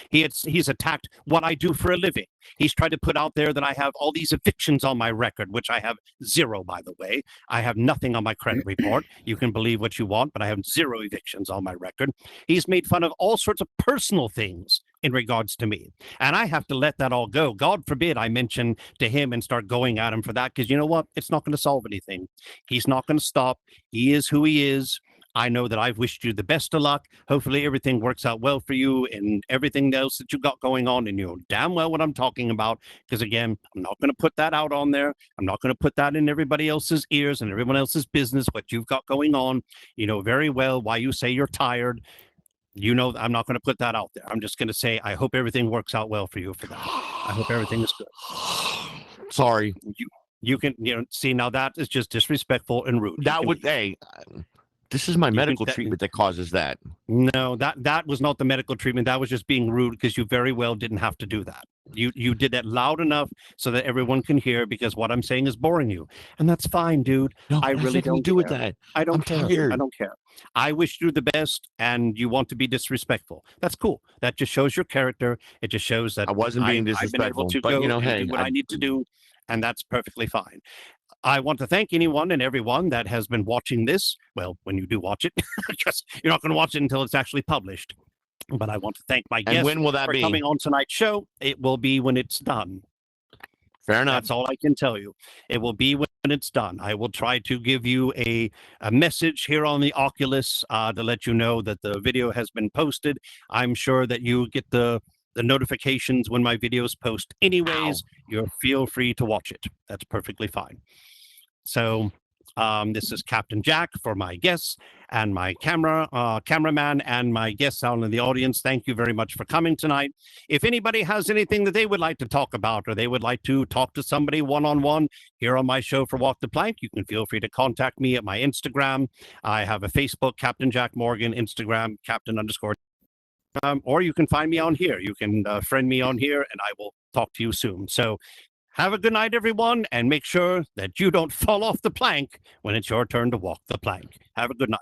He's attacked what I do for a living. He's tried to put out there that I have all these evictions on my record, which I have zero, by the way. I have nothing on my credit report. You can believe what you want, but I have zero evictions on my record. He's made fun of all sorts of personal things in regards to me, and I have to let that all go. God forbid I mention to him and start going at him for that, because you know what? It's not going to solve anything. He's not going to stop. He is who he is. I know that I've wished you the best of luck. Hopefully everything works out well for you and everything else that you got going on, and you know damn well what I'm talking about, because again, I'm not going to put that out on there. I'm not going to put that in everybody else's ears and everyone else's business, what you've got going on. You know very well why you say you're tired. You know, I'm not going to put that out there. I'm just going to say, I hope everything works out well for you for that. I hope everything is good. Sorry. You can, see, now that is just disrespectful and rude. This is my medical treatment that causes that. No, that was not the medical treatment. That was just being rude, because you very well didn't have to do that. You did that loud enough so that everyone can hear, because what I'm saying is boring you, and that's fine, dude. No, I it has really nothing to don't do with care. that. I don't I'm care. tired. I don't care. I wish you the best, and you want to be disrespectful. That's cool. That just shows your character. It just shows that I wasn't being I've been able disrespectful, to but go you know, and hey, do what I need to do, and that's perfectly fine. I want to thank anyone and everyone that has been watching this. Well, when you do watch it, because you're not going to watch it until it's actually published. But I want to thank my and guests when will that for be? coming on tonight's show. It will be when it's done. Fair enough. That's all I can tell you. It will be when it's done. I will try to give you a message here on the Oculus to let you know that the video has been posted. I'm sure that you get the notifications when my videos post anyways. You feel free to watch it. That's perfectly fine. So this is Captain Jack for my guests and my cameraman and my guests out in the audience. Thank you very much for coming tonight. If anybody has anything that they would like to talk about, or they would like to talk to somebody one-on-one here on my show for Walk the Plank, you can feel free to contact me at my Instagram. I have a Facebook, Captain Jack Morgan, Instagram, Captain_. Or you can find me on here. You can friend me on here, and I will talk to you soon. So have a good night, everyone, and make sure that you don't fall off the plank when it's your turn to walk the plank. Have a good night.